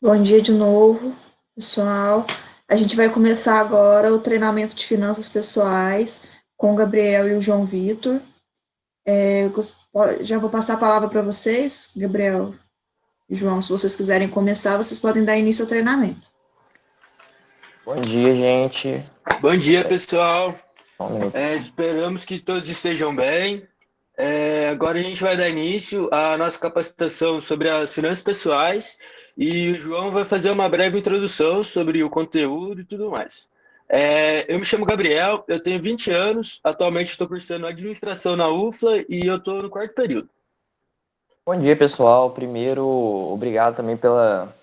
Bom dia de novo, pessoal. A gente vai começar agora o treinamento de finanças pessoais com o Gabriel e o João Vitor. Já vou passar a palavra para vocês, Gabriel e João. Se vocês quiserem começar, vocês podem dar início ao treinamento. Bom dia, gente. Bom dia, pessoal. Só um minuto. Esperamos que todos estejam bem. Agora a gente vai dar início à nossa capacitação sobre as finanças pessoais e o João vai fazer uma breve introdução sobre o conteúdo e tudo mais. Eu me chamo Gabriel, eu tenho 20 anos, atualmente estou cursando administração na UFLA e eu estou no quarto período. Bom dia, pessoal. Primeiro, obrigado também pela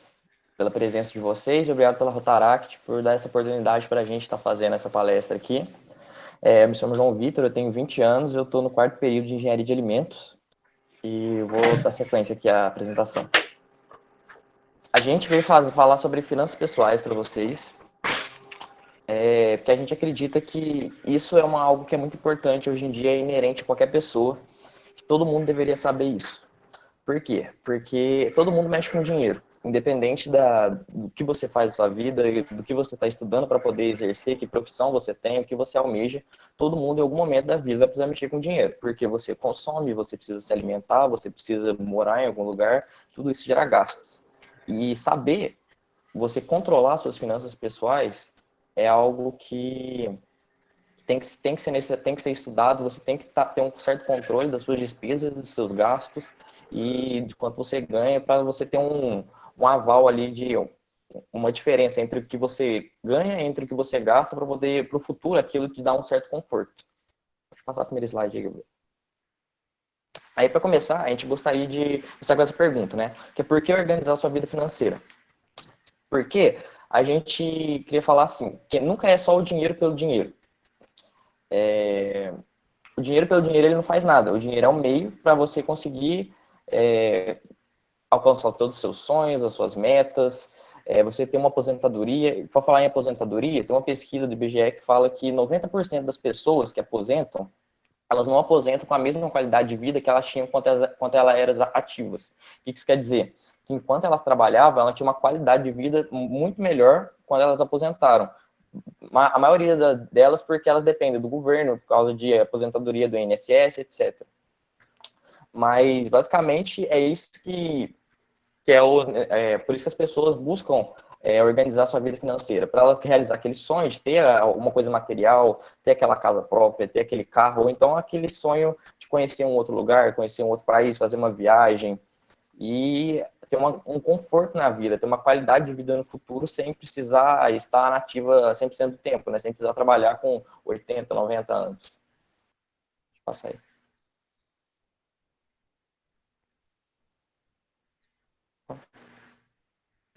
presença de vocês. Obrigado pela Rotaract por dar essa oportunidade para a gente estar fazendo essa palestra aqui. Eu me chamo João Vitor, eu tenho 20 anos, eu estou no quarto período de Engenharia de Alimentos e vou dar sequência aqui à apresentação. A gente veio falar sobre finanças pessoais para vocês, porque a gente acredita que isso é algo que é muito importante hoje em dia, é inerente a qualquer pessoa, que todo mundo deveria saber isso. Por quê? Porque todo mundo mexe com dinheiro, independente do que você faz na sua vida, do que você está estudando para poder exercer, que profissão você tem, o que você almeja, todo mundo em algum momento da vida vai precisar mexer com dinheiro, porque você consome, você precisa se alimentar, você precisa morar em algum lugar, tudo isso gera gastos. E saber, você controlar suas finanças pessoais é algo que tem que ser estudado, você tem que ter um certo controle das suas despesas, dos seus gastos e de quanto você ganha para você ter um aval ali de uma diferença entre o que você ganha, entre o que você gasta para poder, para o futuro, aquilo te dá um certo conforto. Deixa eu passar o primeiro slide aí, Gabriel. Aí, para começar, a gente gostaria de começar com essa pergunta, né? Que é por que organizar a sua vida financeira? Porque a gente queria falar assim, que nunca é só o dinheiro pelo dinheiro. O dinheiro pelo dinheiro ele não faz nada. O dinheiro é um meio para você conseguir alcançar todos os seus sonhos, as suas metas. Você ter uma aposentadoria. Para falar em aposentadoria, tem uma pesquisa do IBGE que fala que 90% das pessoas que aposentam, elas não aposentam com a mesma qualidade de vida que elas tinham quando elas eram ativas. O que isso quer dizer? Que enquanto elas trabalhavam, elas tinham uma qualidade de vida muito melhor quando elas aposentaram. A maioria delas porque elas dependem do governo, por causa de aposentadoria do INSS, etc. Mas, basicamente, é isso por isso que as pessoas buscam organizar sua vida financeira, para ela realizar aquele sonho de ter alguma coisa material, ter aquela casa própria, ter aquele carro, ou então aquele sonho de conhecer um outro lugar, conhecer um outro país, fazer uma viagem e ter um conforto na vida, ter uma qualidade de vida no futuro sem precisar estar nativa 100% do tempo, né? Sem precisar trabalhar com 80, 90 anos. Deixa eu passar aí.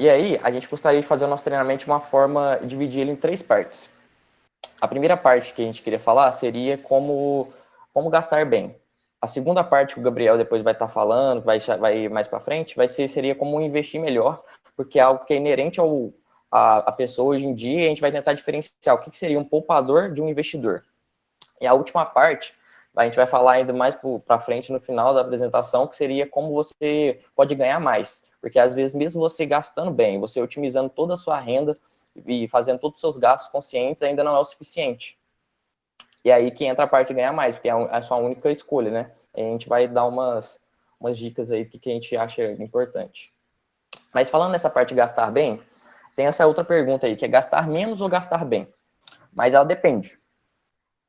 E aí, a gente gostaria de fazer o nosso treinamento de uma forma, dividir ele em três partes. A primeira parte que a gente queria falar seria como gastar bem. A segunda parte que o Gabriel depois vai estar falando, vai mais para frente, seria como investir melhor, porque é algo que é inerente a pessoa hoje em dia, e a gente vai tentar diferenciar o que seria um poupador de um investidor. E a última parte, a gente vai falar ainda mais para frente no final da apresentação, que seria como você pode ganhar mais. Porque às vezes, mesmo você gastando bem, você otimizando toda a sua renda e fazendo todos os seus gastos conscientes, ainda não é o suficiente. E aí que entra a parte de ganhar mais, porque é a sua única escolha, né? E a gente vai dar umas dicas aí que a gente acha importante. Mas falando nessa parte de gastar bem, tem essa outra pergunta aí, que é gastar menos ou gastar bem? Mas ela depende.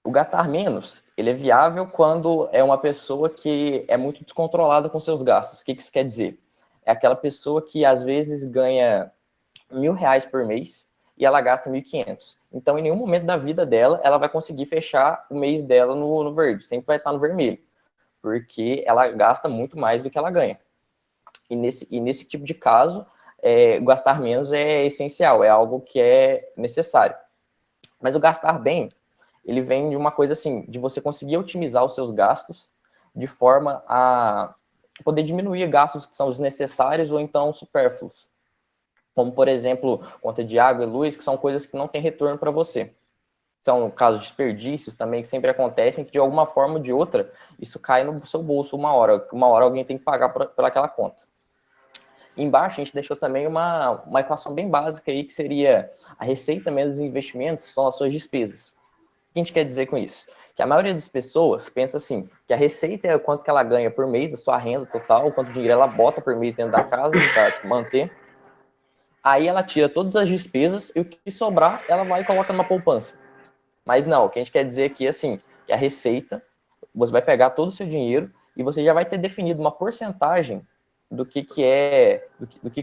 O gastar menos, ele é viável quando é uma pessoa que é muito descontrolada com seus gastos. O que isso quer dizer? É aquela pessoa que às vezes ganha R$ 1.000 por mês e ela gasta 1.500. Então, em nenhum momento da vida dela, ela vai conseguir fechar o mês dela no verde. Sempre vai estar no vermelho, porque ela gasta muito mais do que ela ganha. E nesse tipo de caso, gastar menos é essencial, é algo que é necessário. Mas o gastar bem, ele vem de uma coisa assim, de você conseguir otimizar os seus gastos de forma a poder diminuir gastos que são desnecessários ou então supérfluos. Como, por exemplo, conta de água e luz, que são coisas que não têm retorno para você. São, no caso, desperdícios também que sempre acontecem, que de alguma forma ou de outra, isso cai no seu bolso uma hora alguém tem que pagar por aquela conta. Embaixo a gente deixou também uma equação bem básica aí, que seria a receita menos os investimentos são as suas despesas. O que a gente quer dizer com isso? Que a maioria das pessoas pensa assim, que a receita é o quanto que ela ganha por mês, a sua renda total, o quanto dinheiro ela bota por mês dentro da casa para se manter. Aí ela tira todas as despesas e o que sobrar, ela vai e coloca numa poupança. Mas não, o que a gente quer dizer aqui é assim, que a receita, você vai pegar todo o seu dinheiro e você já vai ter definido uma porcentagem do que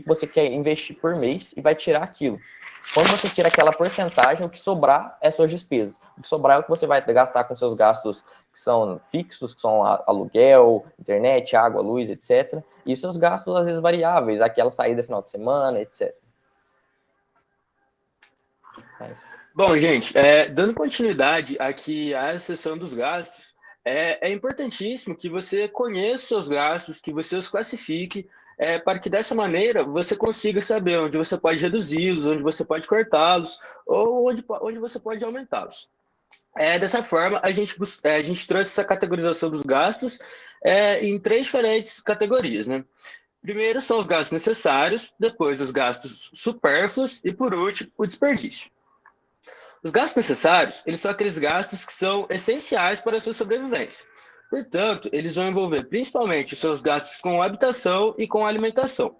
você quer investir por mês e vai tirar aquilo. Quando você tira aquela porcentagem, o que sobrar é suas despesas. O que sobrar é o que você vai gastar com seus gastos que são fixos, que são aluguel, internet, água, luz, etc. E seus gastos, às vezes, variáveis, aquela saída final de semana, etc. Bom, gente, dando continuidade aqui à seção dos gastos, é importantíssimo que você conheça os seus gastos, que você os classifique, para que dessa maneira você consiga saber onde você pode reduzi-los, onde você pode cortá-los, ou onde você pode aumentá-los. Dessa forma, a gente trouxe essa categorização dos gastos em três diferentes categorias, né? Primeiro são os gastos necessários, depois os gastos supérfluos e, por último, o desperdício. Os gastos necessários, eles são aqueles gastos que são essenciais para a sua sobrevivência. Portanto, eles vão envolver principalmente os seus gastos com habitação e com alimentação.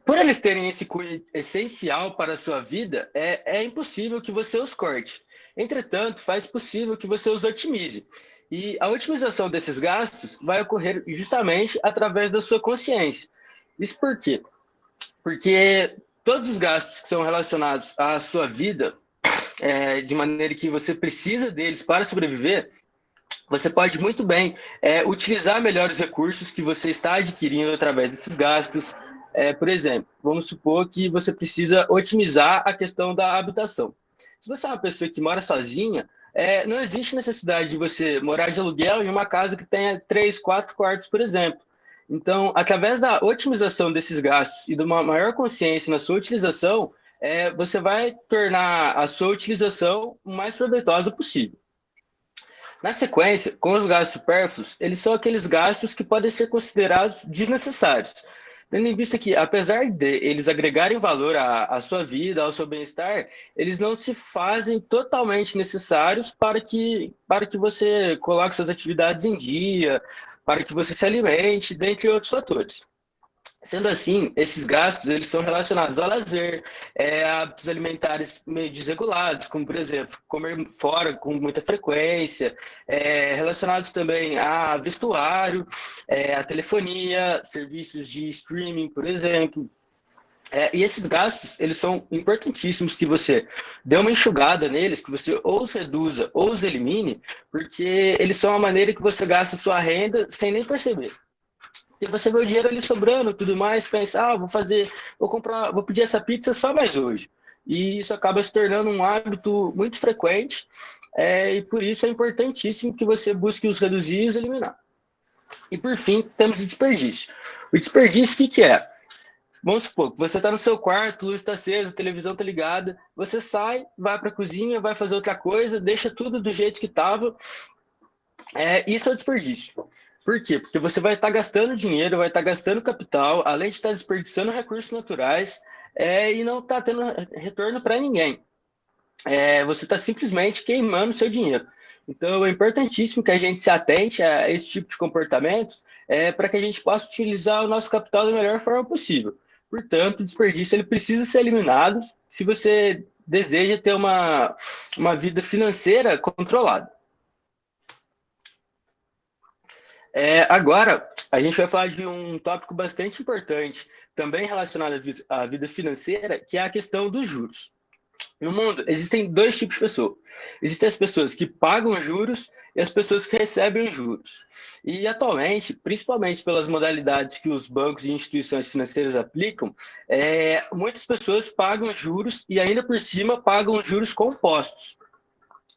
Por eles terem esse cunho essencial para a sua vida, é impossível que você os corte. Entretanto, faz possível que você os otimize. E a otimização desses gastos vai ocorrer justamente através da sua consciência. Isso por quê? Porque todos os gastos que são relacionados à sua vida, de maneira que você precisa deles para sobreviver, você pode muito bem utilizar melhor os recursos que você está adquirindo através desses gastos. Por exemplo, vamos supor que você precisa otimizar a questão da habitação. Se você é uma pessoa que mora sozinha, não existe necessidade de você morar de aluguel em uma casa que tenha 3, 4 quartos, por exemplo. Então, através da otimização desses gastos e de uma maior consciência na sua utilização, você vai tornar a sua utilização o mais proveitosa possível. Na sequência, com os gastos supérfluos, eles são aqueles gastos que podem ser considerados desnecessários, tendo em vista que, apesar de eles agregarem valor à sua vida, ao seu bem-estar, eles não se fazem totalmente necessários para que você coloque suas atividades em dia, para que você se alimente, dentre outros fatores. Sendo assim, esses gastos eles são relacionados ao lazer, hábitos alimentares meio desregulados, como, por exemplo, comer fora com muita frequência, relacionados também a vestuário, a telefonia, serviços de streaming, por exemplo. E esses gastos, eles são importantíssimos que você dê uma enxugada neles, que você ou os reduza ou os elimine, porque eles são a maneira que você gasta a sua renda sem nem perceber. E você vê o dinheiro ali sobrando, tudo mais, pensa, vou pedir essa pizza só mais hoje. E isso acaba se tornando um hábito muito frequente, e por isso é importantíssimo que você busque os reduzir e os eliminar. E por fim, temos o desperdício. O desperdício, o que é? Vamos supor que você está no seu quarto, a luz está acesa, a televisão está ligada, você sai, vai para a cozinha, vai fazer outra coisa, deixa tudo do jeito que estava. Isso é o desperdício. Por quê? Porque você vai estar gastando dinheiro, vai estar gastando capital, além de estar desperdiçando recursos naturais, e não está tendo retorno para ninguém. Você está simplesmente queimando seu dinheiro. Então, é importantíssimo que a gente se atente a esse tipo de comportamento, para que a gente possa utilizar o nosso capital da melhor forma possível. Portanto, o desperdício ele precisa ser eliminado se você deseja ter uma vida financeira controlada. Agora, a gente vai falar de um tópico bastante importante, também relacionado à vida financeira, que é a questão dos juros. No mundo, existem dois tipos de pessoas. Existem as pessoas que pagam juros e as pessoas que recebem juros. E, atualmente, principalmente pelas modalidades que os bancos e instituições financeiras aplicam, muitas pessoas pagam juros e, ainda por cima, pagam juros compostos.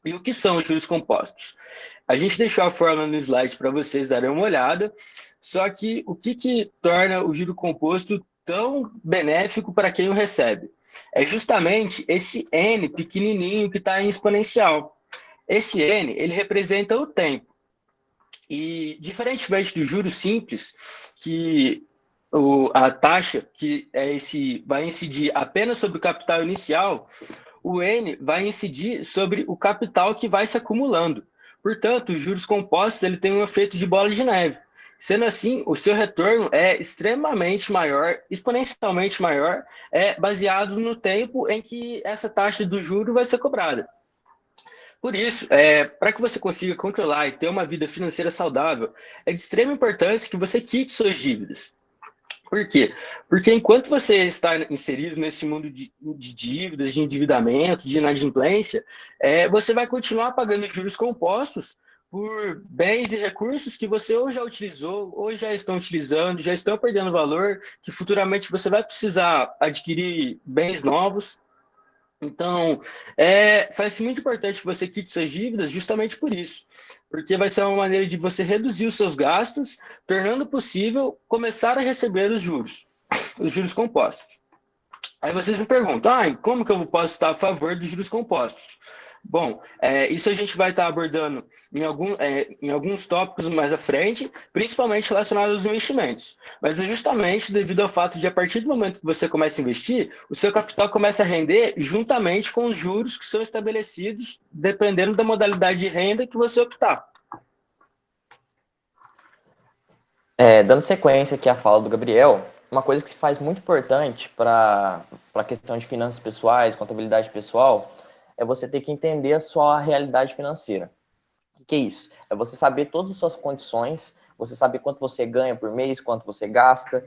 E o que são os juros compostos? A gente deixou a fórmula no slide para vocês darem uma olhada, só que o que torna o juro composto tão benéfico para quem o recebe? É justamente esse N pequenininho que está em exponencial. Esse N, ele representa o tempo. E, diferentemente do juro simples, que a taxa, que é esse, vai incidir apenas sobre o capital inicial, o N vai incidir sobre o capital que vai se acumulando. Portanto, os juros compostos ele tem um efeito de bola de neve. Sendo assim, o seu retorno é extremamente maior, exponencialmente maior, baseado no tempo em que essa taxa do juro vai ser cobrada. Por isso, para que você consiga controlar e ter uma vida financeira saudável, é de extrema importância que você quite suas dívidas. Por quê? Porque enquanto você está inserido nesse mundo de dívidas, de endividamento, de inadimplência, você vai continuar pagando juros compostos por bens e recursos que você ou já utilizou, ou já estão utilizando, já estão perdendo valor, que futuramente você vai precisar adquirir bens novos. Então, faz muito importante que você quite suas dívidas justamente por isso, porque vai ser uma maneira de você reduzir os seus gastos, tornando possível começar a receber os juros compostos. Aí vocês me perguntam, como que eu posso estar a favor dos juros compostos? Bom, isso a gente vai estar abordando em alguns tópicos mais à frente, principalmente relacionados aos investimentos. Mas é justamente devido ao fato de, a partir do momento que você começa a investir, o seu capital começa a render juntamente com os juros que são estabelecidos, dependendo da modalidade de renda que você optar. Dando sequência aqui à fala do Gabriel, uma coisa que se faz muito importante para a questão de finanças pessoais, contabilidade pessoal, é você ter que entender a sua realidade financeira. O que é isso? É você saber todas as suas condições, você saber quanto você ganha por mês, quanto você gasta,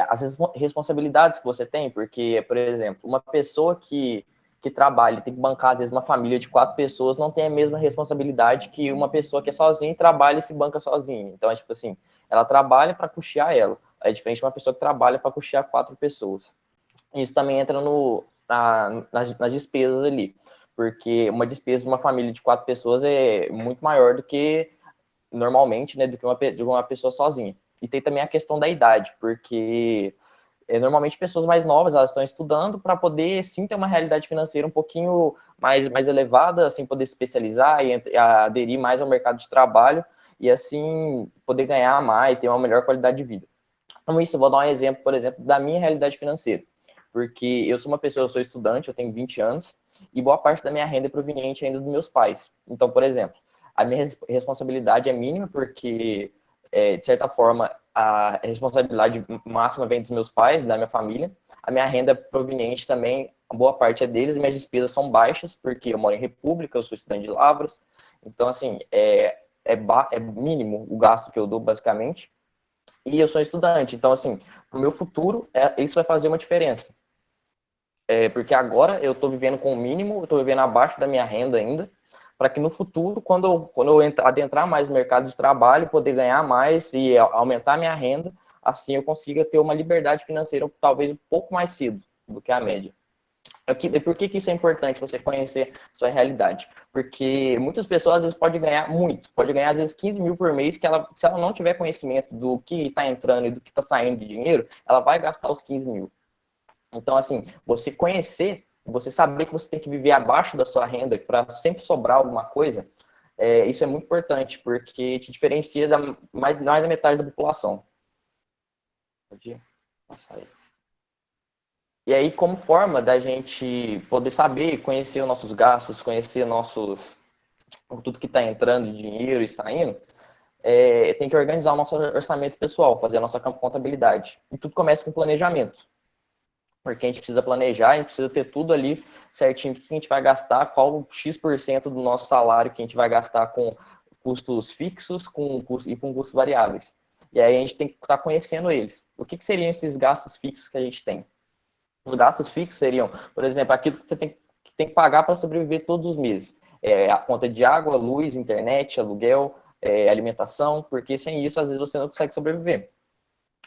as responsabilidades que você tem, porque, por exemplo, uma pessoa que trabalha, tem que bancar, às vezes, uma família de 4 pessoas, não tem a mesma responsabilidade que uma pessoa que é sozinha e trabalha e se banca sozinha. Então, é tipo assim, ela trabalha para custear ela. É diferente de uma pessoa que trabalha para custear 4 pessoas. Isso também entra nas despesas ali, porque uma despesa de uma família de 4 pessoas é muito maior do que, normalmente, né, do que de uma pessoa sozinha. E tem também a questão da idade, porque normalmente pessoas mais novas, elas estão estudando para poder, sim, ter uma realidade financeira um pouquinho mais elevada, assim, poder se especializar e aderir mais ao mercado de trabalho e, assim, poder ganhar mais, ter uma melhor qualidade de vida. Então, isso, eu vou dar um exemplo, por exemplo, da minha realidade financeira, porque eu sou uma pessoa, eu sou estudante, eu tenho 20 anos, e boa parte da minha renda é proveniente ainda dos meus pais. Então, por exemplo, a minha responsabilidade é mínima, porque, de certa forma, a responsabilidade máxima vem dos meus pais, da minha família. A minha renda é proveniente também, a boa parte é deles, minhas despesas são baixas, porque eu moro em república, eu sou estudante de Lavras. Então, assim, é mínimo o gasto que eu dou, basicamente. E eu sou estudante, então, assim, pro meu futuro, isso vai fazer uma diferença. Porque agora eu estou vivendo com o mínimo, eu estou vivendo abaixo da minha renda ainda, para que no futuro, quando eu adentrar mais no mercado de trabalho, poder ganhar mais e aumentar a minha renda, assim eu consiga ter uma liberdade financeira talvez um pouco mais cedo do que a média. Por que isso é importante, você conhecer sua realidade? Porque muitas pessoas, às vezes, podem ganhar muito. Pode ganhar, às vezes, 15 mil por mês, que se ela não tiver conhecimento do que está entrando e do que está saindo de dinheiro, ela vai gastar os 15 mil. Então, assim, você conhecer, você saber que você tem que viver abaixo da sua renda para sempre sobrar alguma coisa, isso é muito importante, porque te diferencia mais da metade da população. Pode passar aí. E aí, como forma da gente poder saber, conhecer os nossos gastos, conhecer tudo que está entrando de dinheiro e saindo, tem que organizar o nosso orçamento pessoal, fazer a nossa contabilidade. E tudo começa com planejamento. Porque a gente precisa planejar, a gente precisa ter tudo ali certinho, o que a gente vai gastar, qual o X% do nosso salário que a gente vai gastar com custos fixos e com custos variáveis. E aí a gente tem que estar conhecendo eles. O que seriam esses gastos fixos que a gente tem? Os gastos fixos seriam, por exemplo, aquilo que você tem que pagar para sobreviver todos os meses. A conta de água, luz, internet, aluguel, alimentação, porque sem isso, às vezes, você não consegue sobreviver.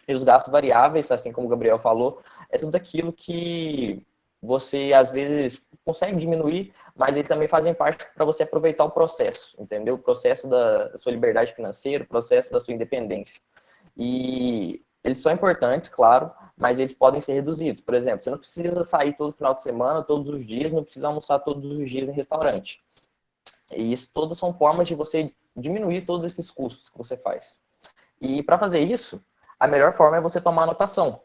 E os gastos variáveis, assim como o Gabriel falou, é tudo aquilo que você, às vezes, consegue diminuir, mas eles também fazem parte para você aproveitar o processo, entendeu? O processo da sua liberdade financeira, o processo da sua independência. E eles são importantes, claro, mas eles podem ser reduzidos. Por exemplo, você não precisa sair todo final de semana, todos os dias, não precisa almoçar todos os dias em restaurante. E isso todas são formas de você diminuir todos esses custos que você faz. E para fazer isso, a melhor forma é você tomar anotação.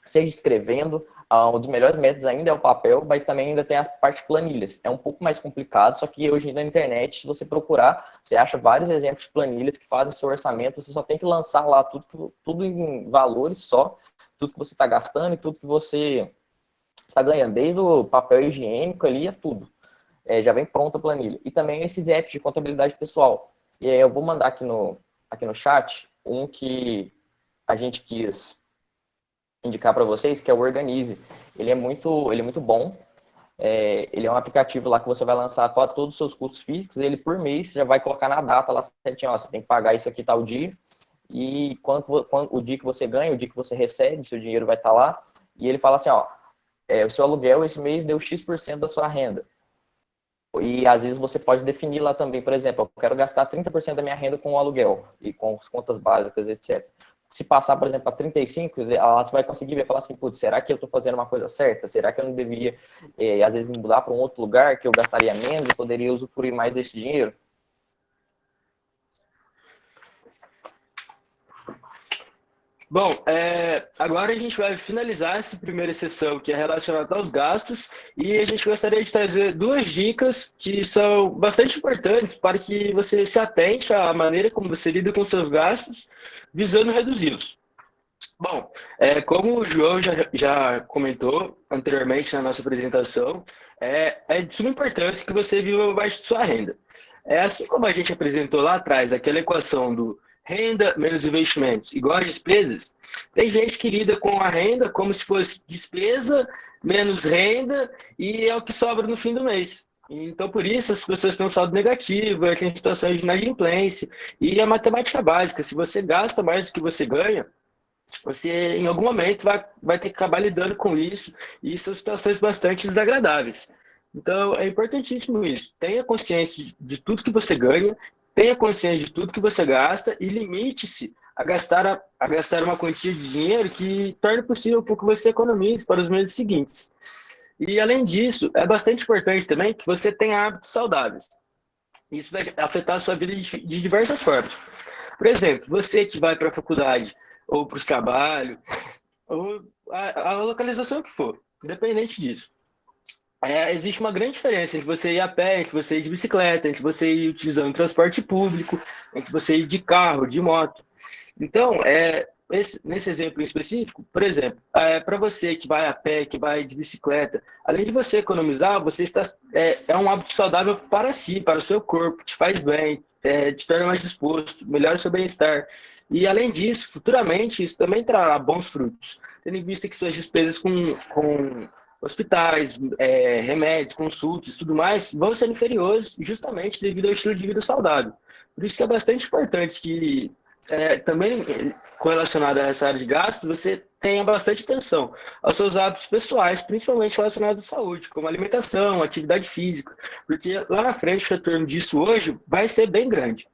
Seja escrevendo, um dos melhores métodos ainda é o papel, mas também ainda tem a parte de planilhas. É um pouco mais complicado, só que hoje na internet, se você procurar, você acha vários exemplos de planilhas que fazem seu orçamento, você só tem que lançar lá tudo em valores só, tudo que você está gastando e tudo que você está ganhando, desde o papel higiênico ali a tudo. Já vem pronta a planilha. E também esses apps de contabilidade pessoal. E aí eu vou mandar aqui no chat um que a gente quis indicar para vocês, que é o Organize. Ele é muito bom. Ele é um aplicativo lá que você vai lançar todos os seus custos fixos, ele por mês já vai colocar na data lá certinho, ó, você tem que pagar isso aqui tal dia, e o dia que você ganha, o dia que você recebe, seu dinheiro vai estar lá, e ele fala assim, ó, o seu aluguel esse mês deu X% da sua renda. E às vezes você pode definir lá também, por exemplo, eu quero gastar 30% da minha renda com o aluguel e com as contas básicas, etc. Se passar, por exemplo, a 35%, você vai conseguir ver e falar assim, putz, será que eu estou fazendo uma coisa certa? Será que eu não deveria, às vezes, me mudar para um outro lugar que eu gastaria menos e poderia usufruir mais desse dinheiro? Bom, agora a gente vai finalizar essa primeira sessão que é relacionada aos gastos e a gente gostaria de trazer duas dicas que são bastante importantes para que você se atente à maneira como você lida com seus gastos, visando reduzi-los. Bom, como o João já comentou anteriormente na nossa apresentação, é de suma importância que você viva abaixo de sua renda. Assim como a gente apresentou lá atrás, aquela equação do renda menos investimentos igual a despesas, tem gente que lida com a renda como se fosse despesa menos renda e é o que sobra no fim do mês. Então, por isso, as pessoas têm um saldo negativo, têm situações de inadimplência. E a matemática básica, se você gasta mais do que você ganha, você em algum momento vai ter que acabar lidando com isso, e são situações bastante desagradáveis. Então, é importantíssimo isso. Tenha consciência de tudo que você ganha, tenha consciência de tudo que você gasta e limite-se a gastar uma quantia de dinheiro que torne possível que você economize para os meses seguintes. E, além disso, é bastante importante também que você tenha hábitos saudáveis. Isso vai afetar a sua vida de diversas formas. Por exemplo, você que vai para a faculdade ou para o trabalho, ou a localização que for, independente disso. Existe uma grande diferença entre você ir a pé, entre você ir de bicicleta, entre você ir utilizando transporte público, entre você ir de carro, de moto. Então, nesse exemplo em específico, por exemplo, para você que vai a pé, que vai de bicicleta, além de você economizar, você é um hábito saudável para si, para o seu corpo, te faz bem, te torna mais disposto, melhora o seu bem-estar. E, além disso, futuramente, isso também trará bons frutos, tendo em vista que suas despesas com hospitais, remédios, consultas e tudo mais vão ser inferiores justamente devido ao estilo de vida saudável. Por isso que é bastante importante que também correlacionado a essa área de gasto, você tenha bastante atenção aos seus hábitos pessoais, principalmente relacionados à saúde, como alimentação, atividade física, porque lá na frente o retorno disso hoje vai ser bem grande.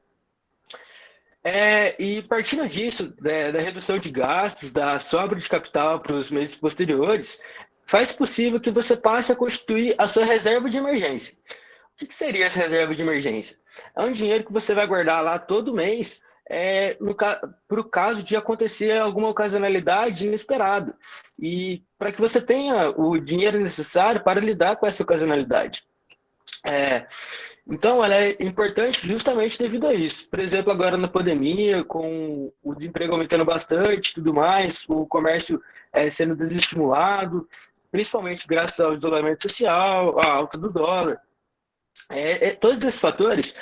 E partindo disso, da redução de gastos, da sobra de capital para os meses posteriores, faz possível que você passe a constituir a sua reserva de emergência. O que seria essa reserva de emergência? É um dinheiro que você vai guardar lá todo mês para o caso de acontecer alguma ocasionalidade inesperada e para que você tenha o dinheiro necessário para lidar com essa ocasionalidade. Então, ela é importante justamente devido a isso. Por exemplo, agora na pandemia, com o desemprego aumentando bastante e tudo mais, o comércio sendo desestimulado, principalmente graças ao isolamento social, à alta do dólar. Todos esses fatores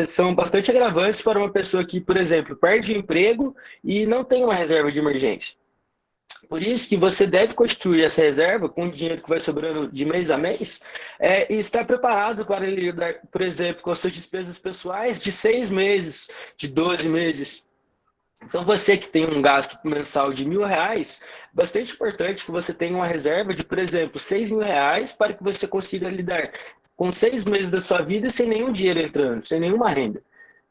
são bastante agravantes para uma pessoa que, por exemplo, perde o emprego e não tem uma reserva de emergência. Por isso que você deve constituir essa reserva com o dinheiro que vai sobrando de mês a mês e estar preparado para lidar, por exemplo, com as suas despesas pessoais de 6 meses, de 12 meses. Então, você que tem um gasto mensal de R$1.000, bastante importante que você tenha uma reserva de, por exemplo, R$6.000 para que você consiga lidar com 6 meses da sua vida sem nenhum dinheiro entrando, sem nenhuma renda.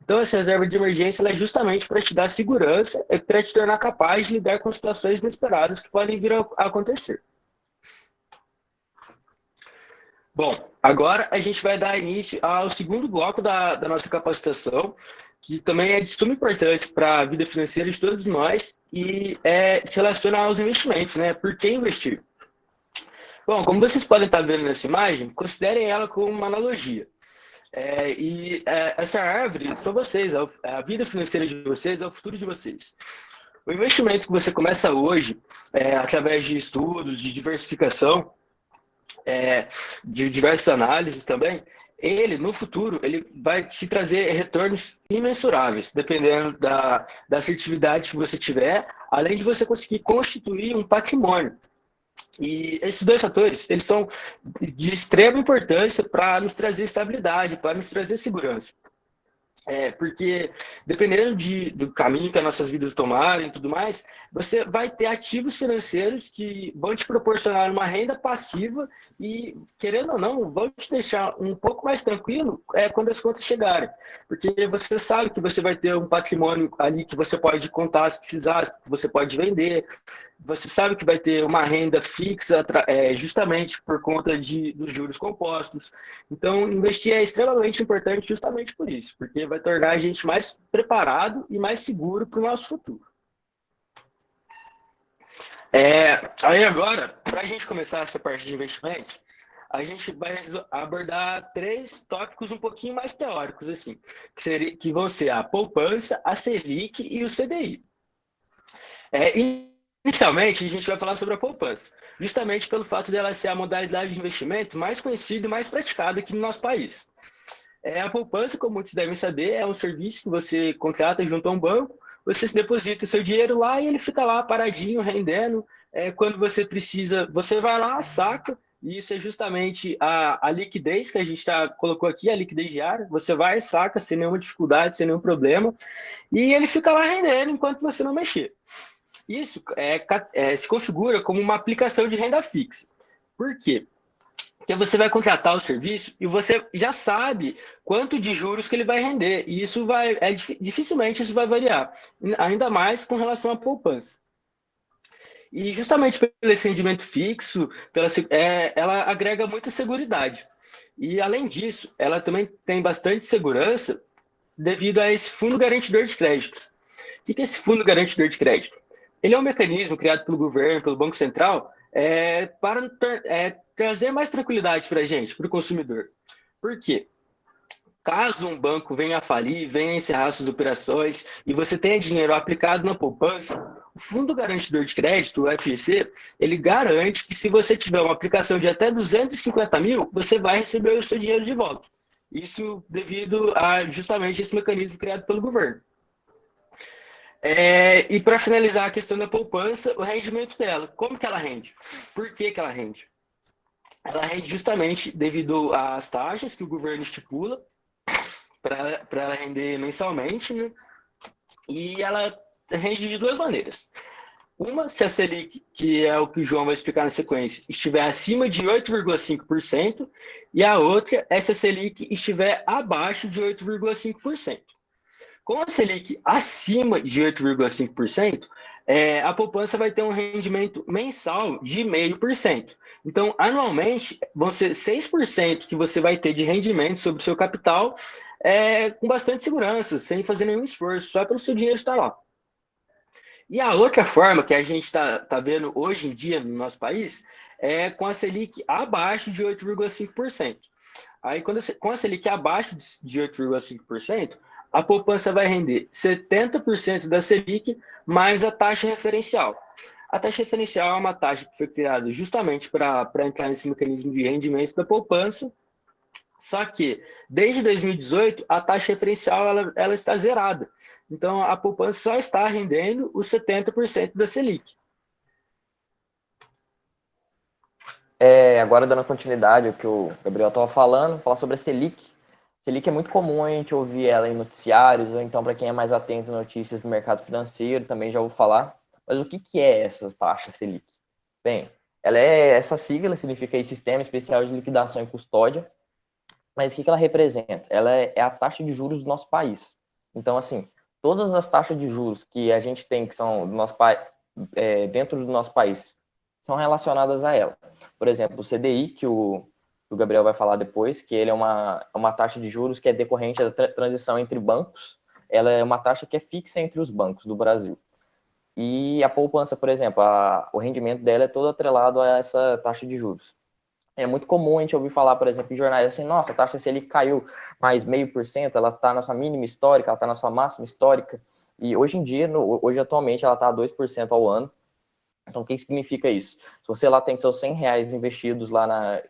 Então, essa reserva de emergência é justamente para te dar segurança e para te tornar capaz de lidar com situações inesperadas que podem vir a acontecer. Bom, agora a gente vai dar início ao segundo bloco da nossa capacitação, que também é de suma importância para a vida financeira de todos nós e se relaciona aos investimentos, né? Por que investir? Bom, como vocês podem estar vendo nessa imagem, considerem ela como uma analogia. Essa árvore são vocês, a vida financeira de vocês, é o futuro de vocês. O investimento que você começa hoje, através de estudos, de diversificação, de diversas análises também, ele, no futuro, ele vai te trazer retornos imensuráveis, dependendo da assertividade que você tiver, além de você conseguir constituir um patrimônio. E esses dois fatores, eles são de extrema importância para nos trazer estabilidade, para nos trazer segurança. Porque dependendo do caminho que as nossas vidas tomarem e tudo mais, você vai ter ativos financeiros que vão te proporcionar uma renda passiva e, querendo ou não, vão te deixar um pouco mais tranquilo quando as contas chegarem. Porque você sabe que você vai ter um patrimônio ali que você pode contar se precisar, que você pode vender. Você sabe que vai ter uma renda fixa justamente por conta dos juros compostos. Então, investir é extremamente importante justamente por isso, porque vai tornar a gente mais preparado e mais seguro para o nosso futuro. Aí agora, para a gente começar essa parte de investimento, a gente vai abordar 3 tópicos um pouquinho mais teóricos, assim, que vão ser a poupança, a Selic e o CDI. Inicialmente, a gente vai falar sobre a poupança, justamente pelo fato dela ser a modalidade de investimento mais conhecida e mais praticada aqui no nosso país. A poupança, como muitos devem saber, é um serviço que você contrata junto a um banco, você deposita o seu dinheiro lá e ele fica lá paradinho, rendendo. Quando você precisa, você vai lá, saca, e isso é justamente a liquidez que a gente colocou aqui, a liquidez diária. Você vai, saca, sem nenhuma dificuldade, sem nenhum problema, e ele fica lá rendendo enquanto você não mexer. Isso se configura como uma aplicação de renda fixa. Por quê? Porque você vai contratar o serviço e você já sabe quanto de juros que ele vai render. E isso dificilmente isso vai variar, ainda mais com relação à poupança. E justamente pelo esse rendimento fixo, ela agrega muita seguridade. E além disso, ela também tem bastante segurança devido a esse fundo garantidor de crédito. O que é esse fundo garantidor de crédito? Ele é um mecanismo criado pelo governo, pelo Banco Central, para trazer mais tranquilidade para a gente, para o consumidor. Por quê? Caso um banco venha a falir, venha a encerrar suas operações e você tenha dinheiro aplicado na poupança, o Fundo Garantidor de Crédito, o FGC, ele garante que se você tiver uma aplicação de até 250 mil, você vai receber o seu dinheiro de volta. Isso devido a justamente esse mecanismo criado pelo governo. E para finalizar a questão da poupança, o rendimento dela. Como que ela rende? Por que ela rende? Ela rende justamente devido às taxas que o governo estipula para ela render mensalmente, né? E ela rende de 2 maneiras. Uma, se a Selic, que é o que o João vai explicar na sequência, estiver acima de 8,5%, e a outra é se a Selic estiver abaixo de 8,5%. Com a Selic acima de 8,5%, a poupança vai ter um rendimento mensal de 0,5%. Então, anualmente, vão ser 6% que você vai ter de rendimento sobre o seu capital, com bastante segurança, sem fazer nenhum esforço, só pelo seu dinheiro estar lá. E a outra forma que a gente está vendo hoje em dia no nosso país é com a Selic abaixo de 8,5%. Aí, com a Selic abaixo de 8,5%, a poupança vai render 70% da Selic mais a taxa referencial. A taxa referencial é uma taxa que foi criada justamente para entrar nesse mecanismo de rendimento da poupança, só que desde 2018 a taxa referencial ela está zerada. Então a poupança só está rendendo os 70% da Selic. Agora dando continuidade ao que o Gabriel estava falando, falar sobre a Selic. Selic é muito comum a gente ouvir ela em noticiários, ou então para quem é mais atento a notícias do mercado financeiro, também já ouviu falar. Mas o que é essa taxa Selic? Bem, essa sigla significa aí Sistema Especial de Liquidação e Custódia, mas o que ela representa? Ela é a taxa de juros do nosso país. Então, assim, todas as taxas de juros que a gente tem, que são do nosso dentro do nosso país, são relacionadas a ela. Por exemplo, o CDI, que o Gabriel vai falar depois, que ele é uma taxa de juros que é decorrente da transição entre bancos ela é uma taxa que é fixa entre os bancos do Brasil. E a poupança, por exemplo, o rendimento dela é todo atrelado a essa taxa de juros. É muito comum a gente ouvir falar, por exemplo, em jornais assim, nossa, a taxa Selic caiu mais 0,5%, ela está na sua mínima histórica, ela está na sua máxima histórica, e hoje em dia, hoje atualmente, ela está a 2% ao ano. Então, o que significa isso? Se você lá tem seus R$ 100 investidos lá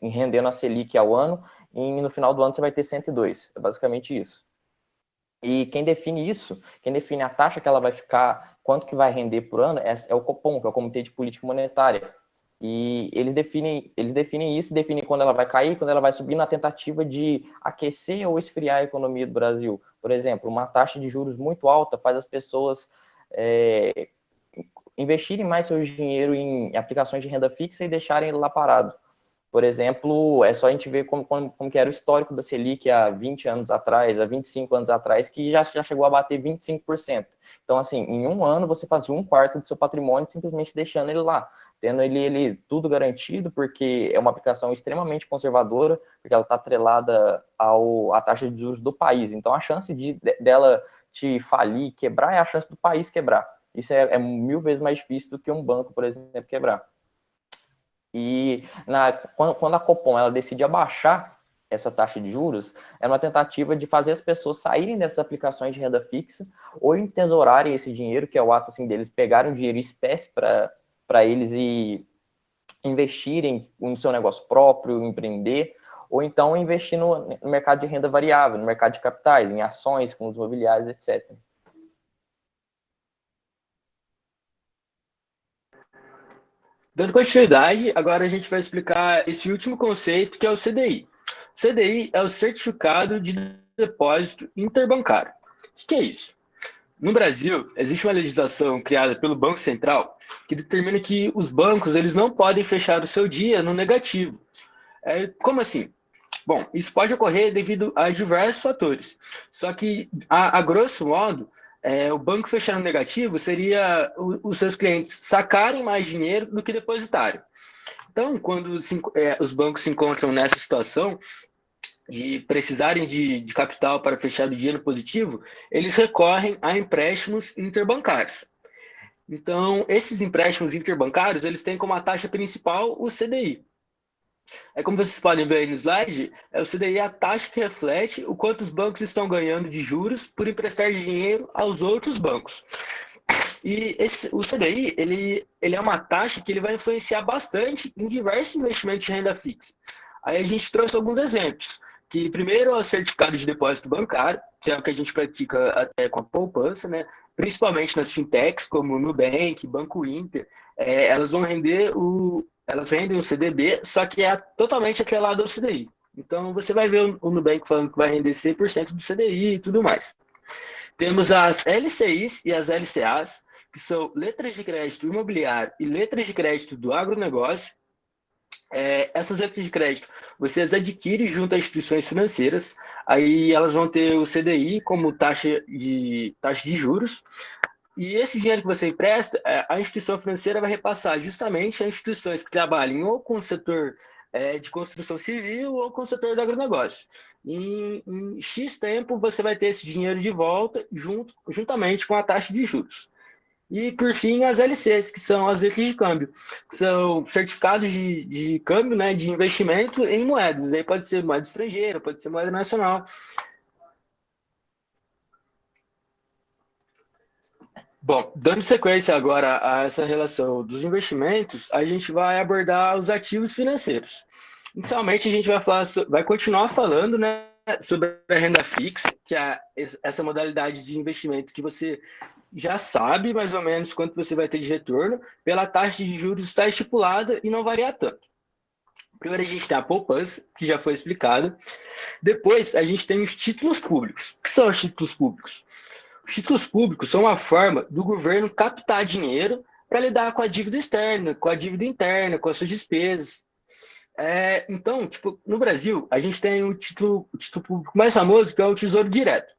rendendo a Selic ao ano, e no final do ano você vai ter 102. É basicamente isso. E quem define isso, quem define a taxa que ela vai ficar, quanto que vai render por ano, é o Copom, que é o Comitê de Política Monetária. E eles definem isso, definem quando ela vai cair, quando ela vai subir, na tentativa de aquecer ou esfriar a economia do Brasil. Por exemplo, uma taxa de juros muito alta faz as pessoas investirem mais seu dinheiro em aplicações de renda fixa e deixarem ele lá parado. Por exemplo, é só a gente ver como que era o histórico da Selic há 20 anos atrás, há 25 anos atrás, que já chegou a bater 25%. Então, assim, em um ano você fazia um quarto do seu patrimônio simplesmente deixando ele lá, tendo ele tudo garantido, porque é uma aplicação extremamente conservadora, porque ela está atrelada à taxa de juros do país. Então, a chance dela te falir, quebrar, é a chance do país quebrar. Isso é 1000 vezes mais difícil do que um banco, por exemplo, quebrar. E quando a Copom ela decide abaixar essa taxa de juros, é uma tentativa de fazer as pessoas saírem dessas aplicações de renda fixa ou entesourarem esse dinheiro, que é o ato assim, deles pegarem o dinheiro em espécie para eles e investirem no seu negócio próprio, empreender, ou então investir no mercado de renda variável, no mercado de capitais, em ações, fundos imobiliários, etc. Dando continuidade, agora a gente vai explicar esse último conceito, que é o CDI. O CDI é o Certificado de Depósito Interbancário. O que é isso? No Brasil, existe uma legislação criada pelo Banco Central que determina que os bancos eles não podem fechar o seu dia no negativo. Como assim? Bom, isso pode ocorrer devido a diversos fatores. Só que, a grosso modo, o banco fechar no negativo seria os seus clientes sacarem mais dinheiro do que depositarem. Então, quando os bancos se encontram nessa situação de precisarem de capital para fechar o dia no positivo, eles recorrem a empréstimos interbancários. Então, esses empréstimos interbancários, eles têm como a taxa principal o CDI. Como vocês podem ver aí no slide, o CDI é a taxa que reflete o quanto os bancos estão ganhando de juros por emprestar dinheiro aos outros bancos. E o CDI, ele é uma taxa que ele vai influenciar bastante em diversos investimentos de renda fixa. Aí a gente trouxe alguns exemplos, que primeiro é o certificado de depósito bancário, que é o que a gente pratica até com a poupança, né? Principalmente nas fintechs, como o Nubank, Banco Inter, elas rendem o CDB, só que é totalmente atrelado ao CDI. Então, você vai ver o Nubank falando que vai render 100% do CDI e tudo mais. Temos as LCIs e as LCAs, que são letras de crédito imobiliário e letras de crédito do agronegócio. Essas letras de crédito você as adquire junto a instituições financeiras, aí elas vão ter o CDI como taxa de juros, e esse dinheiro que você empresta, a instituição financeira vai repassar justamente a instituições que trabalham ou com o setor de construção civil ou com o setor do agronegócio. Em X tempo, você vai ter esse dinheiro de volta juntamente com a taxa de juros. E, por fim, as LCs, que são as letras de câmbio, que são certificados de câmbio, né, de investimento em moedas. Aí pode ser moeda estrangeira, pode ser moeda nacional. Bom, dando sequência agora a essa relação dos investimentos, a gente vai abordar os ativos financeiros. Inicialmente, a gente vai continuar falando, né, sobre a renda fixa, que é essa modalidade de investimento que você já sabe mais ou menos quanto você vai ter de retorno, pela taxa de juros está estipulada e não varia tanto. Primeiro a gente tem a poupança, que já foi explicada. Depois a gente tem os títulos públicos. O que são os títulos públicos? Os títulos públicos são uma forma do governo captar dinheiro para lidar com a dívida externa, com a dívida interna, com as suas despesas. Então, tipo, no Brasil, a gente tem o título público mais famoso, que é o Tesouro Direto.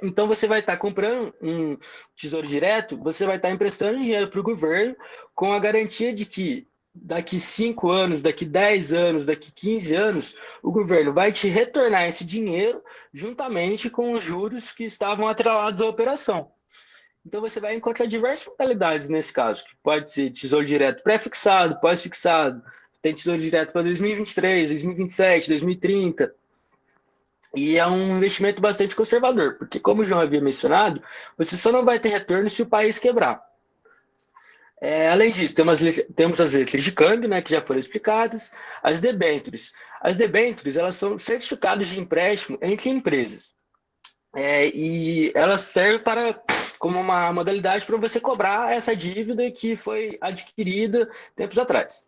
Então, você vai estar comprando um tesouro direto, você vai estar emprestando dinheiro para o governo com a garantia de que daqui 5 anos, daqui 10 anos, daqui 15 anos, o governo vai te retornar esse dinheiro juntamente com os juros que estavam atrelados à operação. Então você vai encontrar diversas modalidades nesse caso, que pode ser tesouro direto pré-fixado, pós-fixado, tem tesouro direto para 2023, 2027, 2030. E é um investimento bastante conservador, porque como o João havia mencionado, você só não vai ter retorno se o país quebrar. Além disso, temos as letras de câmbio, né, que já foram explicadas, as debêntures. As debêntures, elas são certificados de empréstimo entre empresas. E elas servem como uma modalidade para você cobrar essa dívida que foi adquirida tempos atrás.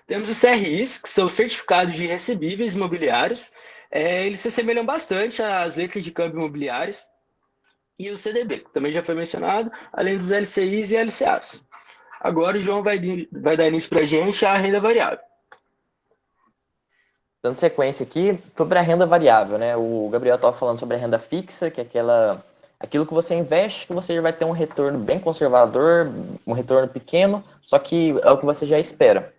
Temos os CRIs, que são certificados de recebíveis imobiliários. Eles se assemelham bastante às letras de câmbio imobiliárias. E o CDB, que também já foi mencionado, além dos LCIs e LCAs. Agora o João vai dar início para a gente a renda variável. Dando sequência aqui, sobre a renda variável, né? O Gabriel estava falando sobre a renda fixa, que é aquilo que você investe, que você já vai ter um retorno bem conservador, um retorno pequeno, só que é o que você já espera.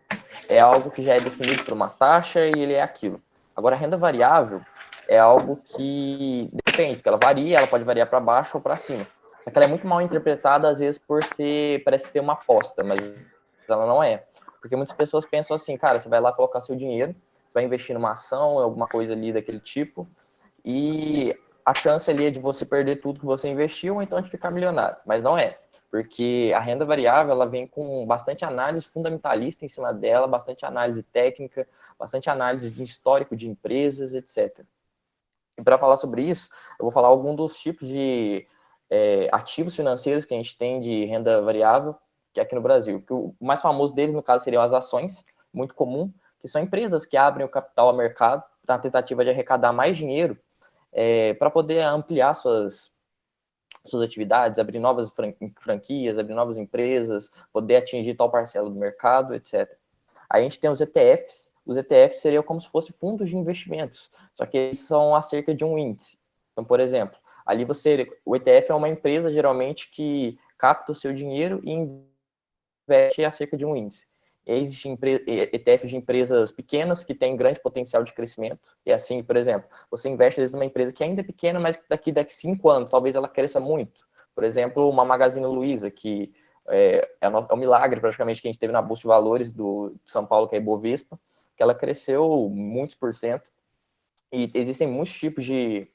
É algo que já é definido por uma taxa e ele é aquilo. Agora, a renda variável é algo que depende, porque ela varia, ela pode variar para baixo ou para cima. Só que ela é muito mal interpretada, às vezes, parece ser uma aposta, mas ela não é. Porque muitas pessoas pensam assim, cara, você vai lá colocar seu dinheiro, vai investir numa ação, alguma coisa ali daquele tipo, e a chance ali é de você perder tudo que você investiu ou então de ficar milionário. Mas não é, porque a renda variável ela vem com bastante análise fundamentalista em cima dela, bastante análise técnica, bastante análise de histórico de empresas, etc. E para falar sobre isso, eu vou falar alguns dos tipos de ativos financeiros que a gente tem de renda variável, que é aqui no Brasil. Que o mais famoso deles, no caso, seriam as ações, muito comum, que são empresas que abrem o capital ao mercado na tentativa de arrecadar mais dinheiro para poder ampliar suas atividades, abrir novas franquias, abrir novas empresas, poder atingir tal parcela do mercado, etc. Aí a gente tem os ETFs. Os ETFs seriam como se fossem fundos de investimentos, só que eles são acerca de um índice. Então, por exemplo, ali o ETF é uma empresa geralmente que capta o seu dinheiro e investe acerca de um índice. Existem ETFs de empresas pequenas que têm grande potencial de crescimento. E assim, por exemplo, você investe numa empresa que ainda é pequena, mas daqui 5 anos, talvez ela cresça muito. Por exemplo, uma Magazine Luiza, que é um milagre praticamente que a gente teve na Bolsa de Valores do São Paulo, que é a Ibovespa, que ela cresceu muitos por cento. E existem muitos tipos de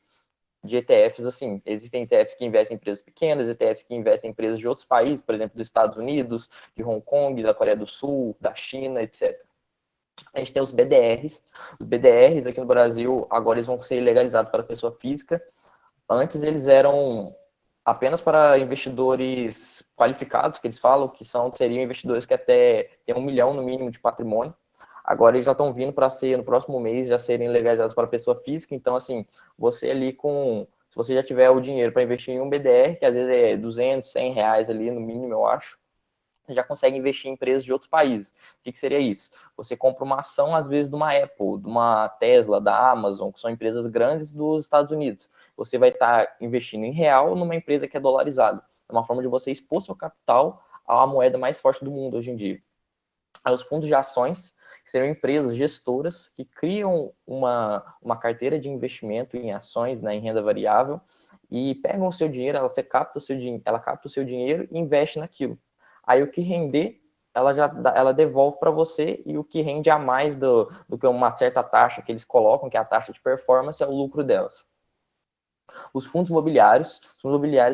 ETFs, assim, existem ETFs que investem em empresas pequenas, ETFs que investem em empresas de outros países, por exemplo, dos Estados Unidos, de Hong Kong, da Coreia do Sul, da China, etc. A gente tem os BDRs. Os BDRs aqui no Brasil, agora eles vão ser legalizados para pessoa física. Antes eles eram apenas para investidores qualificados, que eles falam, seriam investidores que até têm 1 milhão no mínimo de patrimônio. Agora eles já estão vindo para ser, no próximo mês, já serem legalizados para pessoa física. Então, assim, você ali se você já tiver o dinheiro para investir em um BDR, que às vezes é 200, 100 reais ali no mínimo, eu acho, já consegue investir em empresas de outros países. O que seria isso? Você compra uma ação, às vezes, de uma Apple, de uma Tesla, da Amazon, que são empresas grandes dos Estados Unidos. Você vai estar investindo em real numa empresa que é dolarizada. É uma forma de você expor seu capital à moeda mais forte do mundo hoje em dia. Aí os fundos de ações, que seriam empresas gestoras que criam uma carteira de investimento em ações, né, em renda variável, e pegam o seu dinheiro, ela capta o seu dinheiro e investe naquilo. Aí o que render, ela devolve para você, e o que rende a mais do que uma certa taxa que eles colocam, que é a taxa de performance, é o lucro delas. Os fundos imobiliários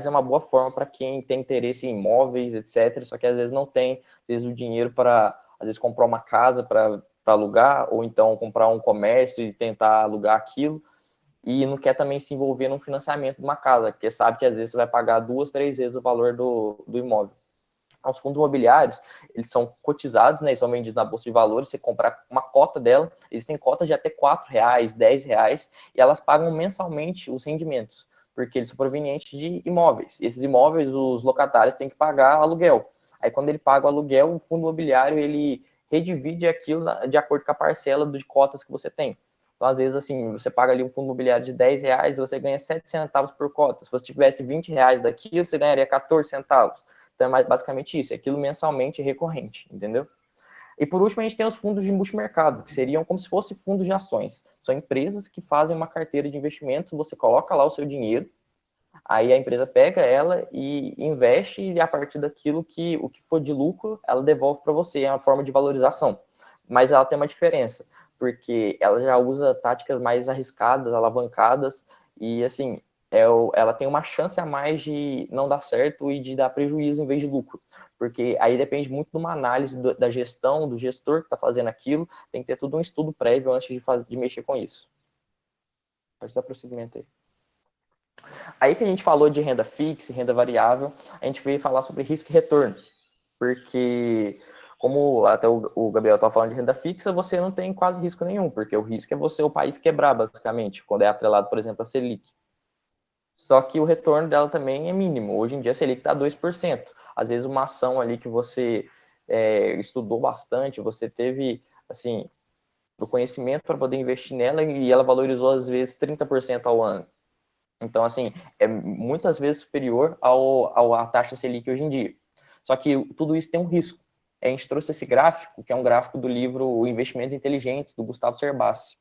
é uma boa forma para quem tem interesse em imóveis, etc., só que às vezes não tem, às vezes, o dinheiro para, às vezes, comprar uma casa para alugar, ou então comprar um comércio e tentar alugar aquilo, e não quer também se envolver no financiamento de uma casa, porque sabe que às vezes você vai pagar 2, 3 vezes o valor do imóvel. Os fundos imobiliários, eles são cotizados, né, eles são vendidos na Bolsa de Valores, você compra uma cota dela, existem cotas de até R$4, R$10, e elas pagam mensalmente os rendimentos, porque eles são provenientes de imóveis. Esses imóveis, os locatários têm que pagar aluguel. Aí, quando ele paga o aluguel, o fundo imobiliário, ele redivide aquilo de acordo com a parcela de cotas que você tem. Então, às vezes, assim, você paga ali um fundo imobiliário de R$10 e você ganha 7 centavos por cota. Se você tivesse R$20 daquilo, você ganharia 14 centavos. Então, é basicamente isso. É aquilo mensalmente recorrente, entendeu? E por último, a gente tem os fundos de multimercado, que seriam como se fossem fundos de ações. São empresas que fazem uma carteira de investimentos, você coloca lá o seu dinheiro, aí a empresa pega ela e investe, e a partir daquilo o que for de lucro, ela devolve para você, é uma forma de valorização. Mas ela tem uma diferença, porque ela já usa táticas mais arriscadas, alavancadas, e assim, ela tem uma chance a mais de não dar certo e de dar prejuízo em vez de lucro. Porque aí depende muito de uma análise da gestão, do gestor que está fazendo aquilo, tem que ter todo um estudo prévio antes de mexer com isso. Pode dar prosseguimento aí. Aí que a gente falou de renda fixa e renda variável, a gente veio falar sobre risco e retorno. Porque, como até o Gabriel estava falando de renda fixa, você não tem quase risco nenhum, porque o risco é você, o país quebrar, basicamente, quando é atrelado, por exemplo, a Selic. Só que o retorno dela também é mínimo. Hoje em dia a Selic está 2%. Às vezes uma ação ali que você estudou bastante, você teve, assim, o conhecimento para poder investir nela e ela valorizou, às vezes, 30% ao ano. Então, assim, é muitas vezes superior à taxa Selic hoje em dia. Só que tudo isso tem um risco. A gente trouxe esse gráfico, que é um gráfico do livro O Investimento Inteligente, do Gustavo Cerbasi.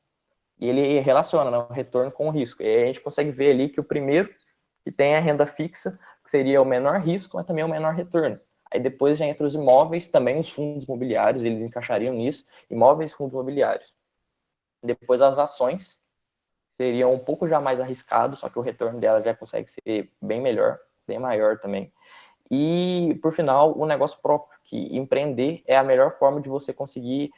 E ele relaciona, né, o retorno com o risco. E aí a gente consegue ver ali que o primeiro, que tem a renda fixa, que seria o menor risco, mas também o menor retorno. Aí depois já entra os imóveis, também os fundos imobiliários, eles encaixariam nisso, imóveis e fundos imobiliários. Depois as ações, seriam um pouco já mais arriscados, só que o retorno dela já consegue ser bem melhor, bem maior também. E, por final, o negócio próprio, que empreender é a melhor forma de você conseguir